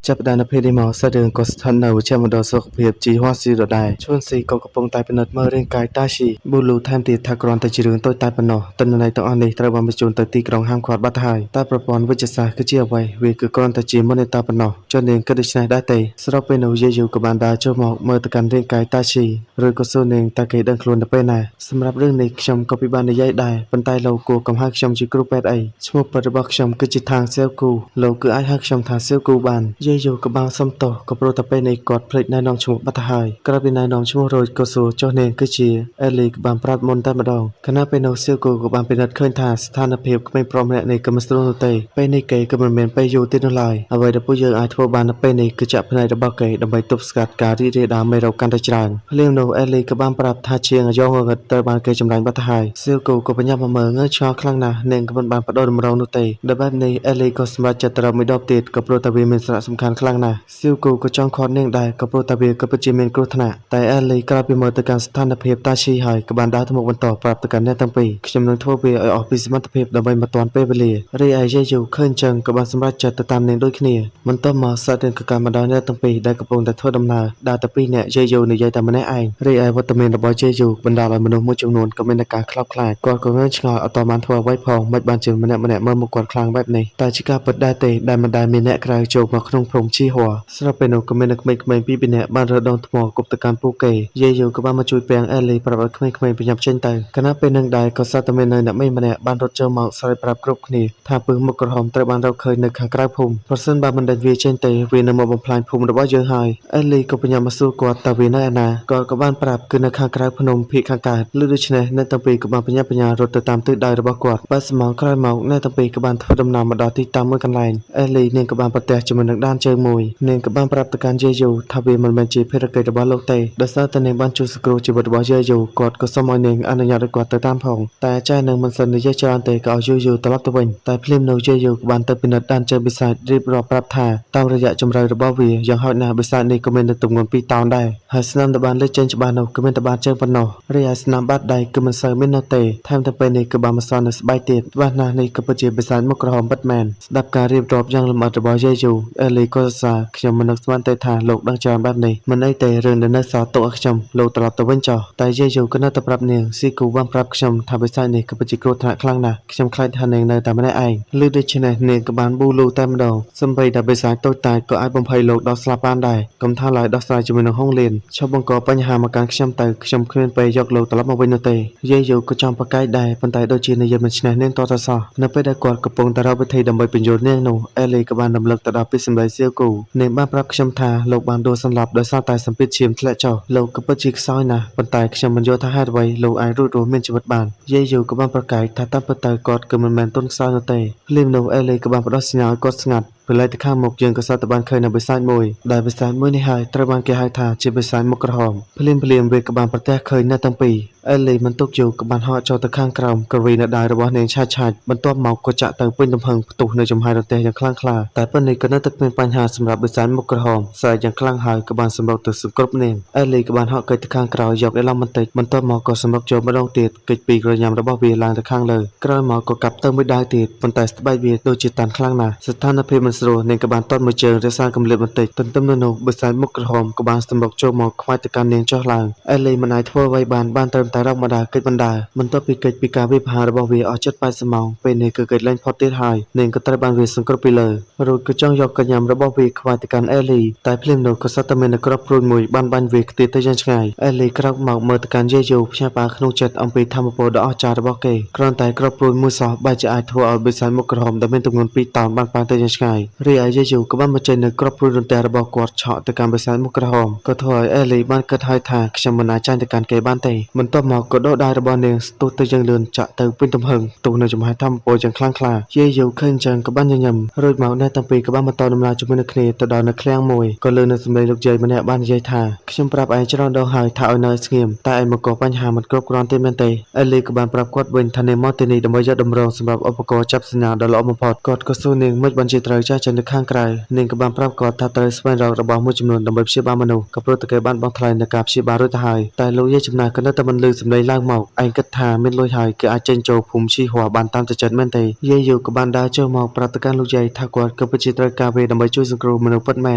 S1: ចាប់ផ្ដើមនៅពេលនេះមកសាច់រឿងក៏ស្ថិតនៅជាមណ្ឌលសុខភាពជីហួស៊ីដដែលឈួនស៊ីក៏កំពុងតែពិនិត្យមើលរាងកាយតាស៊ីប៊ូលូថែមទៀតថាគ្រាន់តែជារឿងតូចតាចប៉ុណ្ណោះទិន្នន័យទាំងអស់នេះត្រូវបានបញ្ជូនទៅទីក្រុងហាមឃាត់បាត់ហើយតែប្រព័ន្ធវិទ្យាសាស្ត្រគឺជាអ្វីវាគឺគ្រាន់តែជាមូនីតាប៉ុណ្ណោះជននាងគិតដូច្នេះដែរទេស្របពេលនោះយាយយូក៏បានដើរចូលមកមើលទៅកាន់រាងកាយតាស៊ីឬក៏សួរនាងតើគេដឹងខ្លួនទៅពេលណាសម្រាប់រឿងនេះខ្ញុំក៏ពិបាកនិយាយដែរប៉ុន្តែលោកគួរកុំហៅខ្ញុំជាគ្រូពេទ្យអីឈ្មោះពិតរបស់ខ្ញុំគឺជាថាងសៀវគូលោកគឺអាចហៅខ្ញុំថាសៀវគូបានយាយយូក៏បានសុំទោសក៏ព្រោះតែពេលនេះគាត់ភ្លេចណែនាំឈ្មោះបាត់ទៅហើយក្រោយពីណែនាំឈ្មោះរួចក៏សួរចុះនាងគឺជាអេលីក៏បានប្រាប់មុនតែម្ដងខណៈពេលនោះសៀវគូក៏បានពិនិត្យឃើញថាស្ថានភាពក្មេងប្រុសម្នាក់នេះក៏មិនស្រួលនោះទេពេលនេះគេក៏មិនមែនពេលយូរទៀតនោះឡើយអ្វីដែលពួកយើងអាចធ្វើបាននៅពេលនេះគឺចាក់ភ្នែករបស់គេដើម្បីទប់ស្កាត់ការរីករាលដាលមេរោគកាន់តែច្រើនភ្លាមនោះអេលីក៏បានប្រាប់ថាជាងអាយ៉ងងឹតត្រូវបានគេចម្រាញ់បាត់ទៅហើយសៀវគូក៏បញ្ញាប់មកមើលងើយឆ្ងល់ខ្លាំងណាស់នាងក៏មិនបានបដូរតម្រងនោះទេដល់បែបនេះអេលីក៏សម្រេចចិត្តទៅរកមួយដបទៀតក៏ព្រោះតែវាមានសារៈសំខាន់ខ្លាំងណាស់សៀវគូក៏ចង់ខាត់នាងដែរក៏ព្រោះតែវាក៏ពិតជាមានគ្រោះថ្នាក់តែអេលីក្រោយពីមើលទៅកាន់ស្ថានភាពតាឈីហើយក៏បានដើរទៅមុខបន្តប្រាប់ទៅកាន់អ្នកទាំងពីរខ្ញុំនឹងធ្វើវាឲ្យអស់ពីសមត្ថភាពដើម្បីមកទាន់ពេលវេលារីឯយាយយូឃើញចឹងក៏បានសម្រេចចិត្តទៅតាមនាងដូចគ្នាបន្ទាប់មកសាច់រឿងក៏កាន់មកដល់អ្នកទាំងពីរដែលកំពុងតែធ្វើដំណើរដើរទៅពីរនាក់យាយយូនិយាយតែម្នាក់ឯងរីឯវត្តមានរបស់យាយយូបណ្ដាលឲ្យមនុស្សមួយចំនួនក៏មានការខ្លោចខ្លាចគាត់ក៏ងឿងឆ្ងល់អត់បានធ្វើអ្វីផងមិនបានជាម្នាក់មើលមុខគាត់ខ្លាំងបែបនេះតែជាការពិតដែរទេដែលមិនដែលមានអ្នកក្រៅចូលមកក្នុងព្រំជីហួរស្រាប់ពេលនោះក៏មានក្មេងៗពីរនាក់បានរើដងថ្មគប់ទៅកាន់ពួកគេយាយយូក៏បានមកជួយពាំងអេលីប្រាប់ឲ្យក្មេងៗប្រញាប់ចេញទៅខណៈពេលនឹងដែរក៏សត្វតែមាននៅអ្នកមីម្នាក់បានរត់ចូលមកស្រែកប្រាប់គ្រប់គ្នាថាពឹសមុខក្រហមត្រូវបានរកឃើញនៅខាងក្រៅភូមិប្រសិនបើមិនដេញវាចេញទេវានឹងមកបំផ្លាញភូមិរបស់យើងហើយអេលីក៏បញ្ញាមកសួរគាត់តើវានៅឯណាគាត់ក៏បានប្រាប់គឺនៅខាងក្រៅភ្នំភៀកខាងកើតលុះដូច្នេះអ្នកទាំងពីរក៏បានបញ្ញារត់ទៅតាមទិសដៅរបស់គាត់បើស្មងក្រោយមកអ្នកទាំងពីរក៏បានធ្វើដំណើរមកដល់ទីតាំងមួយកន្លែងអេលីនាងក៏បានប្រទះជាមួយនឹងដានជើងមួយនាងក៏បានប្រាប់ទៅកាន់យាយយូថាវាមិនមែនជាភារកិច្ចរបស់លោកទេដោយសារតែនាងបានជួយសង្គ្រោះជីវិតរបស់យាយយូគាត់ក៏សូមឲ្យនាងអនុញ្ញាតឲ្យគាត់ទៅតាមផងតែចែនឹងមិនសិននិយាយច្រើនទេក៏ឲ្យយាយយូត្រឡប់ទៅវិញតែភ្លាមនោះយាយយូក៏បានទៅពិនិត្យដានជើងបិសាចរៀបរាប់ប្រាប់ថាតាមរយៈជម្រៅរបស់វាយ៉ាងហោចណាស់បិសាចនេះក៏មាននៅទម្ងន់2តោនដែរហើយស្នាមដែលបានលេចចេញច្បាស់នោះគឺមានតែបាតជើងប៉ុណ្ណោះរីឯស្នាមបាតដៃគឺមិនសូវមាននោះទេថែមទាំងពេលនេះក៏បានបន្សល់នៅស្បែកទៀតច្បាស់ណាស់នេះក៏ពិតជាបិសាចមុខក្រហមពិតមែនស្ដាប់ការរៀបរាប់យ៉ាងលម្អិតរបស់យាយយូអេលីក៏សរសើរខ្ញុំមិននឹកស្មានទេថាលោកដឹងច្រើនបែបនេះមិនអីទេរឿងដែលនៅសល់ទុកឲ្យខ្ញុំលោកត្រឡប់ទៅវិញចុះតែយាយយូក៏នៅតែប្រាប់នាងស៊ីគូបានប្រាប់ខ្ញុំថាបិសាចនេះក៏ពិតជាគ្រោះថ្នាក់ខ្លាំងណាស់ខ្ញុំខ្លាចថានាងនៅតែម្នាក់ឯងលឺដូច្នេះនាងក៏បានប៊ូលូតែម្ដងសម្បីតែបិសាចតូចតាចក៏អាចបំភ័យលោកដល់ស្លាប់បានដែរកុំថាឡើយដោះស្រាយជាមួយនឹងហុងលៀនឈប់បង្កបញ្ហាមកកាន់ខ្ញុំទៅខ្ញុំគ្មានពេលយកលោកត្រឡប់មកវិញនោះទេយាយយូក៏ចង់ប្រកែកដែរប៉ុន្តែដូចជានិយាយមិនឈ្នះនាងតទៅសោះនៅពេលដែលគាត់កំពុងតែរកវិធីដើម្បីបញ្យល់នាងនោះអេលីក៏បានរំលឹកទៅដល់ពីសម្ដីសៀវគូនាងបានប្រាប់ខ្ញុំថាលោកបានដួលសន្លប់ដោយសារតែសម្ពាធឈាមធ្លាក់ចុះលោកក៏ពិតជាខ្សោយណាស់ប៉ុន្តែខ្ញុំមិនយល់ថាហេតុអ្វីលោកអាចរួចរស់មានជីវិតបានយាយយូក៏បានប្រកែកថាតាមពិតទៅគាត់គឺមិនមែនទុនខ្សោយនោះទេភ្លាមនោះអេលីក៏បានផ្ដោតសញ្ញាឲ្យគាត់ស្ងាត់ពេលទៅខាងមុខយើងក៏សត្វតែបានឃើញនៅបិសាចមួយដែលបិសាចមួយនេះហើយត្រូវបានគេហៅថាជាបិសាចមុខក្រហមភ្លាមវាក៏បានប្រទះឃើញនៅទាំងពីរអេលីមិនទុកយូរក៏បានហោចចូលទៅខាងក្រោមក្រវីនៅដៃរបស់នាងឆាច់បន្ទាប់មកក៏ចាក់ទៅពេញទំហឹងផ្ទុះនៅចំហាយរទេះយ៉ាងខ្លាំងក្លាតែប៉ុន្តែក៏នៅតែគ្មានបញ្ហាសម្រាប់បិសាចមុខក្រហមស្រែកយ៉ាងខ្លាំងហើយក៏បានសម្រុកទៅសង្គ្រប់នាងអេលីក៏បានហោចកិច្ចទៅខាងក្រោយយកអេឡង់បន្តិចបន្ទាប់មកក៏សម្រុកចូលម្ដងទៀតកិច្ចពីក្រញាំរបស់វាឡើងទៅខាងលើក្រោយមកក៏កាប់ទៅមួយដៃទៀតប៉ុន្តែស្បែកវាដូចជាតានខ្លាំងណាស់ស្ថានភាពមិនស្រួលនាងក៏បានតន់មួយជើងរក្សាកម្រិតបន្តិចទន្ទឹមនឹងនោះបិសាចមុខក្រហមក៏បានសម្រុកចូលមកខ្វាយទៅកាន់នាងចុះឡើងអេលីមិនអាចធ្វើអ្វីបានត្រឹមតែរកមកដើរកិច្ចបណ្ដាបន្ទាប់ពីកិច្ចពីការវិភាគរបស់វាអស់ជិត80ម៉ោងពេលនេះគឺកិច្ចលែងផុតទៀតហើយនាងក៏ត្រូវបានវាសង្គ្រោះពីលើរួចក៏ចង់យកកញ្ញាំរបស់វាខ្វាយទៅកាន់អេលីតែភ្លាមនោះក៏សត្វតែមានក្របព្រួយមួយបានបាញ់វាខ្ទាតទៅយ៉ាងឆ្ងាយអេលីក្រោកមកមើលទៅកាន់យាយយូភ្ញាក់ផ្អើលក្នុងចិត្តអំពីធម៌ពលដ៏អស្ចារ្យរបស់គេគ្រាន់តែក្របព្រួយមួយសោះបែរជាអាចធ្វើឲ្យបិសាចមុខក្រហមដែលមានទម្ងន់2តោនបានប៉ាទៅយ៉ាងឆ្ងាយរីឯយាយយូក៏បានបញ្ចេញនូវក្របព្រួយរន្ទះរបស់គាត់ឆក់ទៅកាន់បិសាចមុខក្រហមក៏ធ្វើឲ្យអេលីបានគិតហើយថាខ្ញុំមិនអាចចាញ់ទៅកាន់គេបានទេបន្ទាប់មកក៏ដោះដៃរបស់នាងស្ទុះទៅយ៉ាងលឿនចាក់ទៅពេញទំហឹងទុះនៅចំហាយធម្មពលយ៉ាងខ្លាំងក្លាយាយយូឃើញចឹងក៏បានញញឹមរួចមកអ្នកទាំងពីរក៏បានបន្តដំណើរជាមួយនឹងគ្នាទៅដល់នៅឃ្លាំងមួយក៏លើនៅសម្លេងលោកយាយម្នាក់បាននិយាយថាខ្ញុំប្រាប់ឯងច្រើនដងហើយថាឲ្យនៅស្ងៀមតែឯងមកកបញ្ហាមិនគ្រប់គ្រាន់ទេមែនទេអេលីក៏បានប្រាប់គាត់វិញថានាងមកទីនេះដើម្បីយកតម្រងសម្រាប់ឧបករណ៍ចាប់សញ្ញាដ៏ល្អបំផុតគាត់ក៏សួរនាងមិនបានជាត្រូវចាស់ចេញទៅខាងក្រៅនាងក៏បានប្រាប់គាត់ថាត្រូវស្វែងរករបស់មួយចំនួនដើម្បីព្យាបាលមនុស្សក៏ព្រោះតែគេបានបង់ថ្លៃនៅការព្យាបាលរួចទៅហើយតែលោកយាយចំណាស់ក៏នៅតែមិនលឺ លើសម្លេងឡើងមកឯងគិតថាមានលុយហើយគឺអាចចេញចូលភូមិឈីហួរបានតាមចិត្តមែនទេយាយយូក៏បានដើរចូលមកប្រាប់ទៅកាន់លោកយាយថាគាត់ក៏ពិតជាត្រូវការវាដើម្បីជួយសង្គ្រោះមនុស្សពិតមែ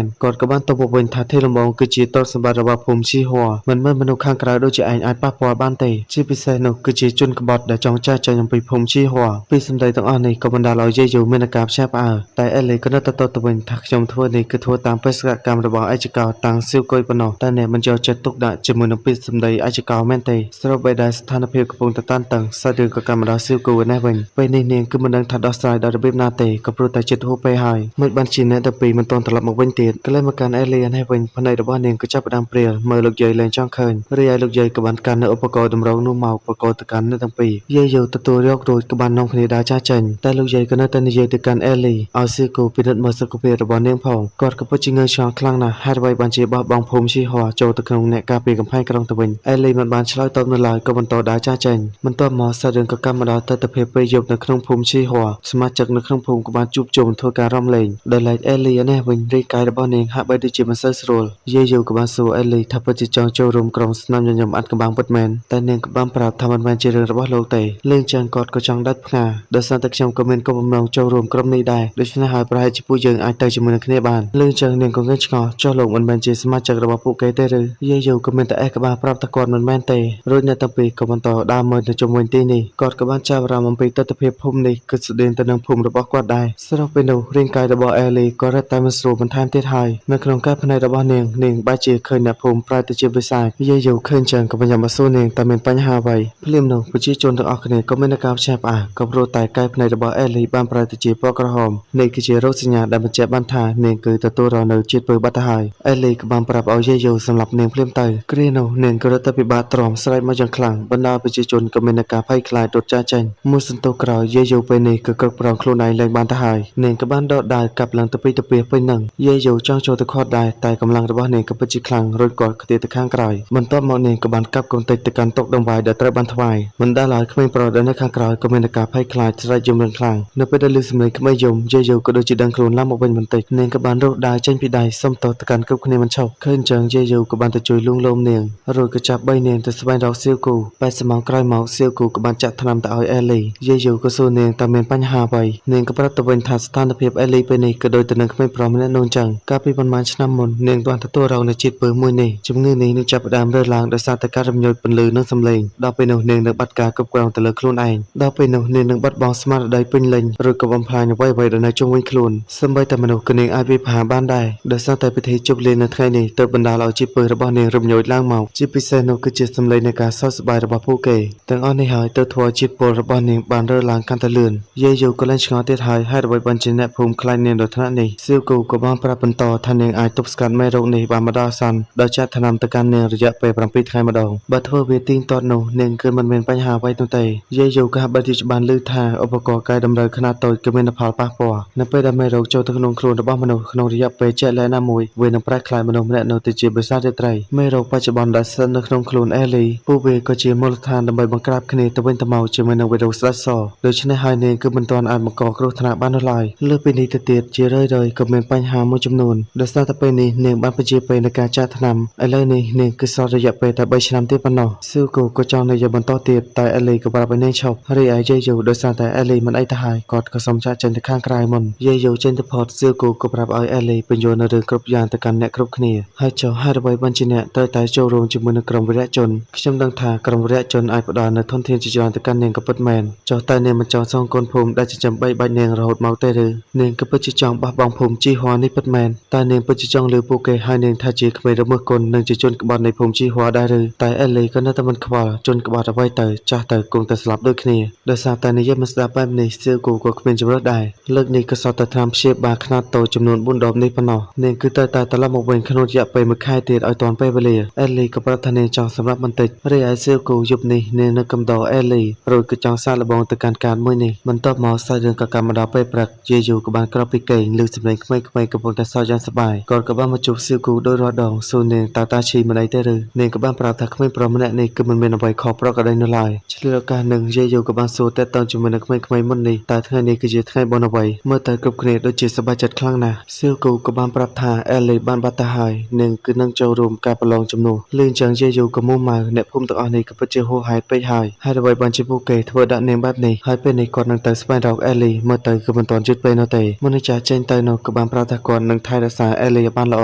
S1: នគាត់ក៏បានតបមកវិញថាទេលំងគឺជាទ្រព្យសម្បត្តិរបស់ភូមិឈីហួរមិនមែនមនុស្សខាងក្រៅដូចជាឯងអាចប៉ះពាល់បានទេជាពិសេសនោះគឺជាជនក្បត់ដែលចង់ចាស់ចេញអំពីភូមិឈីហួរពីសម្ដីទាំងអស់នេះក៏បណ្ដាលឲ្យយាយយូមានអាការផ្ទះផ្អើលតែអេលីក៏នៅតែទៅវិញថាខ្ញុំធ្វើនេះគឺធ្វើតាមបេសកកម្មរបស់ឯកចកោតាំងសៀវគុយប៉ុណ្ណោះតែអ្នកមិនយកចិត្តទុកដាក់ជាមួយនឹងពាក្យសម្ដីឯកចកោមែនទេស្របពេលដែលស្ថានភាពកំពុងតែតានតឹងសាច់រឿងក៏កម្មដល់សៀវគុយនេះវិញពេលនេះនាងគឺមិនដឹងថាដោះស្រាយដោយរបៀបណាទេក៏ព្រោះតែចិត្តហួសពេលហើយមិនបានជាអ្នកទាំងពីរមិនទាន់ត្រឡប់មកវិញទៀតក៏เลยមកកាន់អេលីនេះវិញផ្នែករបស់នាងក៏ចាប់ផ្ដើមព្រាលមើលលោកយាយលែងចង់ឃើញរីឯលោកយាយក៏បានកាន់នៅឧបករណ៍តម្រងនោះមកប្រកបទៅកាន់អ្នកទាំងពីរយាយយូទទួលយករួចក៏បាននាំគ្នាដើរចាស់ចេញតែលោកយាយក៏នៅតែនិយាយទៅកាន់អេលីឲ្យសៀវគុយពិនិត្យមើលសុខភាពរបស់នាងផងគាត់ក៏ពិតជាងើយឆ្ងល់ខ្លាំងណាស់ហេតុអ្វីបានជាបោះបង់ភូមិឈីហួរចូលទៅក្នុងអ្នកការពារកំផែងក្រុងទៅវិញអេលីមិនបានឆ្លើយតបនៅឡើយក៏បន្តដើរចាស់ចេញបន្ទាប់មកសាច់រឿងក៏កម្មមកដល់ទស្សនវិជ្ជាពេលយប់នៅក្នុងភូមិឈីហួរសមាជិកនៅក្នុងភូមិក៏បានជួបជុំធ្វើការរំលែងដោយឡែកអេលីនេះវិញរាងកាយរបស់នាងហាក់បីដូចជាមិនសូវស្រួលយាយយូក៏បានសួរអេលីថាពិតជាចង់ចូលរួមក្រុមស្នាមញញឹមអាត់កំបាំងពិតមែនតែនាងក៏បានប្រាប់ថាមិនមែនជារឿងរបស់លោកទេលេងចឹងគាត់ក៏ចង់ដាច់ផ្ងាដោយសារតែខ្ញុំក៏មានគោលបំណងចូលរួមក្រុមនេះដែរដូច្នេះហើយប្រហែលជាពួកយើងអាចទៅជាមួយនឹងគ្នាបានលេងចឹងនាងក៏ងើយឆ្ងល់ចុះលោកមិនមែនជាសមាជិករបស់ពួកគេទេឬយាយយូក៏មានតែអេះក្បាលប្រាប់ថាគាត់មិនមែនទេរួចអ្នកទាំងពីរក៏បន្តដើរមើលទៅជុំវិញទីនេះគាត់ក៏បានចាប់អារម្មណ៍អំពីទស្សនវិជ្ជាភូមិនេះគឺស្តីងទៅនឹងភូមិរបស់គាត់ដែរស្របពេលនោះរាងកាយរបស់អេលីក៏រឹតតែមិនស្រួលបន្ថែមទៀតហើយនៅក្នុងការផ្នែករបស់នាងបែរជាឃើញអ្នកភូមិប្រែទៅជាវិសាចយាយយូឃើញចឹងក៏បានមកសួរនាងតែមានបញ្ហាអ្វីភ្លាមនោះប្រជាជនទាំងអស់គ្នាក៏មានការផ្ទះផ្អើលក៏ព្រោះតែកាយផ្នែករបស់អេលីបានប្រែទៅជាពណ៌ក្រហមនេះគឺជារោគសញ្ញាដែលបញ្ជាក់បានថានាងគឺទទួលរងនៅជាតិពើបាត់ទៅហើយអេលីក៏បានប្រាប់ឲ្យយាយយូសម្រាប់នាងភ្លាមទៅគ្រានោះនាងក៏រត់ទៅពិបាកទ្រាំស្រែកមកយ៉ាងខ្លាំងបណ្ដាប្រជាជនក៏មានការភ័យខ្លាចរត់ចាស់ចេញមួយសន្ទុះក្រោយយាយយូពេលនេះក៏គ្រប់គ្រងខ្លួនឯងលែងបានទៅហើយនាងក៏បានដកដាវកាប់ឡើងទៅពីទៅពីពេញនឹងយាយយូចង់ចូលទៅខាត់ដែរតែកម្លាំងរបស់នាងក៏ពិតជាខ្លាំងរួចគាត់ខ្ទាតទៅខាងក្រោយបន្ទាប់មកនាងក៏បានកាប់កូនតិចទៅកាន់តុដង្វាយដែលត្រូវបានថ្វាយមិនដាល់ឲ្យក្មេងប្រុសដែលនៅខាងក្រោយក៏មានការភ័យខ្លាចស្រែកយំយ៉ាងខ្លាំងនៅពេលដែលឮសំឡេងក្មេងយំយាយយូក៏ដូចជាដឹងខ្លួនឡើងមកវិញបន្តិចនាងក៏បានរកដាវចេញពីដៃសុំទោសទៅកាន់គ្រប់គ្នាមិនឈប់ឃើញចឹងយាយយូក៏បានទៅជួយលួងលោមនាងរួចក៏ចាប់បីនាងទៅស្វែងរកសៀវគូ80ម៉ោងក្រោយមកសៀវគូក៏បានចាក់ថ្នាំទៅឲ្យអេលីយាយយូក៏សួរនាងតើមានបញ្ហាអ្វីនាងក៏ប្រាប់ទៅវិញថាស្ថានភាពអេលីពេលនេះក៏ដូចទៅនឹងក្មេងប្រុសម្នាក់នោះចឹងកាលពីប៉ុន្មានឆ្នាំមុននាងបានទទួលរងនូវជាតិពើមួយនេះជំងឺនេះនឹងចាប់ផ្ដើមរើឡើងដោយសារតែការរំញោចពន្លឺនិងសំឡេងដល់ពេលនោះនាងនឹងបាត់ការគ្រប់គ្រងទៅលើខ្លួនឯងដល់ពេលនោះនាងនឹងបាត់បង់ស្មារតីពេញលេញឬក៏បំផ្លាញអ្វីៗដែលនៅជុំវិញខ្លួនសូម្បីតែមនុស្សក៏នាងអាចវិភាគបានដែរដោយសារតែពិធីជប់លៀងនៅថ្ងៃនេះទើបបណ្ដាលឲ្យជាតិពើរបស់នាងរំញោចឡើងមកជាពិសេសនោះគឺជាសំឡេងនៃការសោកស្ដាយរបស់ពួកគេទាំងអស់នេះហើយទើបធ្វើឲ្យជាតិពុលរបស់នាងបានរើឡើងកាន់តែលឿនយាយយូក៏លែងឆ្ងល់ទៀតហើយហេតុអ្វីបានជាអ្នកភូមិខ្លាចនាងដល់ថ្នាក់នេះសៀវគូក៏បានប្រាប់បន្តថានាងអាចទប់ស្កាត់មេរោគនេះបានម្ដងសន្នដោយចាត់ថ្នាំទៅកាន់នាងរយៈពេល7ថ្ងៃម្ដងបើធ្វើវាទៀងទាត់នោះនាងគឺមិនមានបញ្ហាអ្វីនោះទេយាយយូក៏ហាក់បីជាបានឮថាឧបករណ៍កែតម្រូវខ្នាតតូចគឺមានផលប៉ះពាល់នៅពេលដែលមេរោគចូលទៅក្នុងខ្លួនរបស់មនុស្សក្នុងរយៈពេលជាក់លាក់ណាមួយវានឹងប្រែក្លាយមនុស្សម្នាក់នោះទៅជាបិសាចរាត្រីមេរោគបច្ចុប្បន្នដែលស្ថិតនៅក្នុងខ្លួនអេលីពួកវាក៏ជាមូលដ្ឋានដើម្បីបង្ក្រាបគ្នាទៅវិញទៅមកជាមួយនឹងវីរុសស្ដេចសដូច្នេះហើយនាងគឺមិនទាន់អាចបង្កគ្រោះថ្នាក់បាននោះឡើយលើសពីនេះទៅទៀតជារឿយៗក៏មានបញ្ហាមួយចំនួនដោយសារតែពេលនេះនាងបានបញ្ជាពេលនៃការចាក់ថ្នាំឥឡូវនេះនាងគឺសល់រយៈពេលតែ3ឆ្នាំទៀតប៉ុណ្ណោះស៊ូគូក៏ចង់និយាយបន្តទៀតតែអេលីក៏ប្រាប់ឲ្យនាងឈប់រីឯយាយយូដោយសារតែអេលីមិនអីទៅហើយគាត់ក៏សុំចាក់ចេញទៅខាងក្រៅមុនយាយយូចេញទៅផុតស៊ូគូក៏ប្រាប់ឲ្យអេលីបញ្យល់នៅរឿងគ្រប់យ៉ាងទៅកាន់អ្នកគ្រប់គ្នាហើយចុះហេតុអ្វីបានជាអ្នកត្រូវតែចូលរួមជាមួយនឹងក្រុមវីរៈជនខ្ញុំដឹងថាក្រុមវីរៈជនអាចផ្ដល់នូវធនធានជាច្រើនទៅកាន់នាងក៏ពិតមែនចុះតែនាងមិនចង់សងគុណភូមិដែលចិញ្ចឹមបីបាច់នាងរហូតមកទេឬនាងក៏ពិតជាចង់បោះបង់ភូមិជីហួរនេះពិតមែនតែនាងពិតជាចង់លើពួកគេហើយនាងថាជាក្មេងរមើសគុណនិងជាជនក្បត់នៃភូមិជីហួរដែរឬតែអេលីក៏នៅតែមិនខ្វល់ជនក្បត់អ្វីទៅចាស់ទៅគង់តែស្លាប់ដូចគ្នាដោយសារតែនិយាយមិនស្ដាប់បែបនេះសៀវគូក៏គ្មានជម្រើសដែរលើកនេះក៏សតតែថ្នាំព្យាបាលខ្នាតតូចចំនួន4ដបនេះប៉ុណ្ណោះនាងគឺត្រូវតែត្រឡប់មកវិញក្នុងរយៈពេល1ខែទៀតឲ្យទាន់ពេលវេលាអេលីក៏ប្រាប់ថានាងចង់សម្រាប់បន្តិចរីឯសៀវគូយប់នេះនាងនៅកំដរអេលីរួចក៏ចង់សាកល្បងទៅកាន់ការមួយនេះបន្ទាប់មកសាច់រឿងក៏កម្មមកដល់ពេលព្រឹកយាយយូក៏បានក្រោកពីគេងឮសំឡេងក្មេងៗកំពុងតែសើចយ៉ាងសប្បាយគាត់ក៏បានមកជួបសៀវគូដោយរាល់ដងសួរនាងតើតាឈីមិនអីទេឬនាងក៏បានប្រាប់ថាក្មេងប្រុសម្នាក់នេះគឺមិនមានអ្វីខុសប្រក្រតីនោះឡើយឆ្លៀតឱកាសនឹងយាយយូក៏បានសួរតើតើជាមួយនឹងក្មេងៗមុននេះតើថ្ងៃនេះគឺជាថ្ងៃបុណ្យអ្វីមើលទៅគ្រប់គ្នាដូចជាសប្បាយចិត្តខ្លាំងណាស់សៀវគូក៏បានប្រាប់ថាអេលីបានបាត់ទៅហើយនាងគឺនឹងចូលរួមការប្រឡងជំនួសលឿនចឹងយាយយូក៏មុំម៉ៅអ្នកភូ មទាំងអស់នេះក៏ពិតជាហួសហេតុពេកហើយហើយអ្វីបានជាពួកគេធ្វើដាក់នាងបែបនេះហើយពេលនេះគាត់នឹងទៅស្វែងរកអេលីមើលទៅគឺមិនទាន់យឺតពេកនោះទេមុននឹងចាស់ចេញទៅនោះក៏បានប្រាប់ថាគាត់នឹងថែរក្សាអេលីឲ្យបានល្អ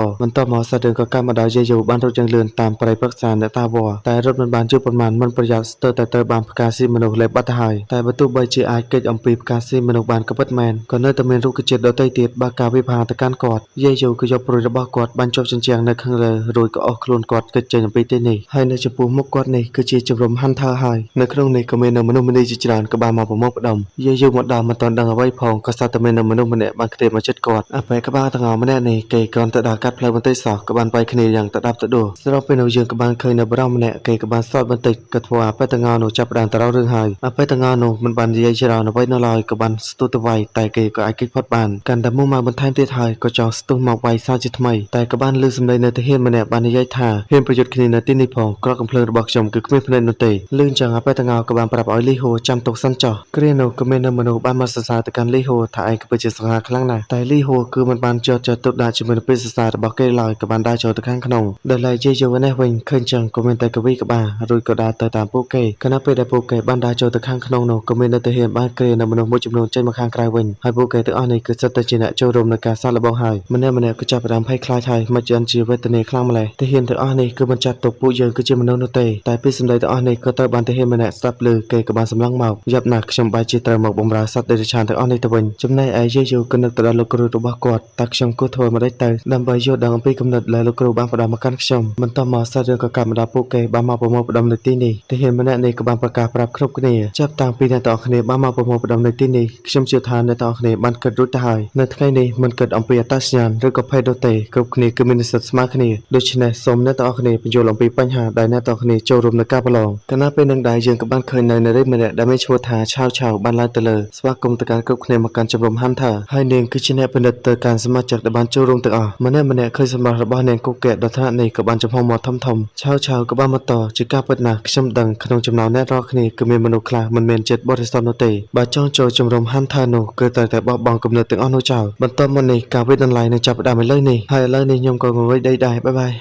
S1: បន្ទាប់មកសាច់រឿងក៏កាត់មកដល់យាយយូបានរត់យ៉ាងលឿនតាមប្រៃប្រឹក្សាអ្នកតាវ៉ាតែរត់មិនបានយូរប៉ុន្មានមិនប្រយ័ត្នស្ទើរតែទៅបានផ្កាស៊ីមនុស្សលេបបាត់ទៅហើយតែបើទោះបីជាអាចគេចអំពីផ្កាស៊ីមនុស្សបានក៏ពិតមែនក៏នៅតែមានរុក្ខជាតិដទៃទៀតបើការវិភាគទៅកាន់គាត់យាយយូក៏យកព្រួយរបស់គាត់បានជាប់ជញ្ជាំងនៅខាងលើរួចក៏អស់ខ្លួនគាត់គេចចេញអំពីទីនេះហើយនៅចំពោះមុខគាត់នេះគឺជាជំរំ Hunter ហើយនៅក្នុងនេះក៏មានមនុស្សម្នាជាច្រើនក៏បានមកប្រមូលផ្ដុំយាយយូមកដល់មិនទាន់ដឹងអ្វីផងក៏ស្ទើរតែមានមនុស្សម្នាក់បានខ្ទាបមកជិតគាត់អាពេលក្បាលទាំងអស់ម្នាក់នេះគេគ្រាន់តែដើរកាត់ផ្លូវបន្តិចសោះក៏បានបែកគ្នាយ៉ាងទៅដាប់ទៅដួលស្របពេលនោះយើងក៏បានឃើញនៅបរិសម្នាក់គេក៏បានសោតបន្តិចក៏ធ្វើអាពេលទាំងអស់នោះចាប់ផ្ដើមទៅរករឿងហើយអាពេលទាំងអស់នោះមិនបាននិយាយច្រើនអ្វីនៅឡើយក៏បានស្ទុះទៅវាយតែគេក៏អាចគេចផុតបានកាន់តែមុំមកបន្ថែមទៀតហើយក៏ចោលស្ទុះមកវាយសារជាថ្មីតែក៏បានលើសម្លេងនៅទាហានម្នាក់បាននិយាយថាហ៊ានប្រយុទ្ធគ្នានៅទីនេះផងក្រកកំភ្លើងរបស់ខ្ញុំគឺគ្មានភ្នែកនោះទេលឿនចឹងអាពេលទាំងអស់ក៏បានប្រាប់ឲ្យលីហូចាំទុកសិនចុះគ្រានោះក៏មានមនុស្សបានមកសរសើរទៅកាន់លីហូថាឯងក៏ពិតជាសង្ហាខ្លាំងណាស់តែលីហូគឺមិនបានចោទទុកដាក់ជាមួយនឹងពេលសរសើររបស់គេឡើយក៏បានដើរចូលទៅខាងក្នុងដោយឡែកយាយយូនេះវិញឃើញចឹងក៏មានតែកវីក្បាលរួចក៏ដើរទៅតាមពួកគេខណៈពេលដែលពួកគេបានដើរចូលទៅខាងក្នុងនោះក៏មាននៅទាហានបានគ្រានៅមនុស្សមួយចំនួនចេញមកខាងក្រៅវិញហើយពួកគេទាំងអស់នេះគឺសិតតែជាអ្នកចូលរួមនៅការសាកល្បងហើយម្នាក់ក៏ចាប់ផ្ដើមភ័យខ្លាចហើយមិនជាជាវេទនាខ្លាំងម្ល៉េះទាហានទាំងអស់នេះគឺមិនចាត់ទុកពួកយើងគឺជាមនុស្សនោះទេតែពីសម្ដីទាំងអស់នេះក៏ត្រូវបានទាហានម្នាក់ស្ដាប់ឮគេក៏បានសម្លឹងមកយ៉ាប់ណាស់ខ្ញុំបែរជាត្រូវមកបម្រើសត្វដេរឆានទាំងអស់នេះទៅវិញចំណែកឯយាយយូក៏នឹកទៅដល់លោកគ្រូរបស់គាត់តើខ្ញុំគួរធ្វើម៉េចទៅដើម្បីយល់ដឹងអំពីគំនិតដែលលោកគ្រូបានផ្ដល់មកកាន់ខ្ញុំបន្ទាប់មកសាច់រឿងក៏កាត់មកដល់ពួកគេបានមកប្រមូលផ្ដុំនៅទីនេះទាហានម្នាក់នេះក៏បានប្រកាសប្រាប់គ្រប់គ្នាចាប់តាំងពីអ្នកទាំងអស់គ្នាបានមកប្រមូលផ្ដុំនៅទីនេះខ្ញុំជឿថាអ្នកទាំងអស់គ្នាបានគិតរួចទៅហើយនៅថ្ងៃនេះមិនគិតអំពីអត្តសញ្ញាណឬក៏ភេទនោះទេគ្រប់គ្នាគឺមានសិទ្ធិស្មើគ្នាដូច្នេះសូមអ្នកទាំងអស់គ្នាបញ្យល់អំពីបញ្ហាដែលអ្នកទាំងអស់គ្នាចូលរួមនៅការប្រឡងកាលណាពេលនឹងដែរយើងក៏បានឃើញនៅនារីម្នាក់ដែលមានឈ្មោះថាឆាវឆាវបានឡើងទៅលើស្វាគមន៍ទៅកាន់គ្រប់គ្នាមកកាន់ជំរំ Hunter ហើយនាងគឺជាអ្នកពិនិត្យទៅកាន់សមាជិកដែលបានចូលរួមទាំងអស់ម្នាក់ឃើញសម្រស់របស់នាងគុកកែដល់ថ្នាក់នេះក៏បានចំហមាត់ធំឆាវឆាវក៏បានបន្តជាការពិតណាស់ខ្ញុំដឹងក្នុងចំណោមអ្នករាល់គ្នាគឺមានមនុស្សខ្លះមិនមានចិត្តបរិសុទ្ធនោះទេបើចង់ចូលជំរំ Hunter នោះគឺត្រូវតែបោះបង់គំនិតទាំងអស់នោះចោលបន្ទាប់មកនេះការវិនិច្ឆ័យនឹងចាប់ផ្ដើមឥឡូវនេះហើយឥឡូវនេះខ្ញុំក៏ងងុយដីដែរបាយ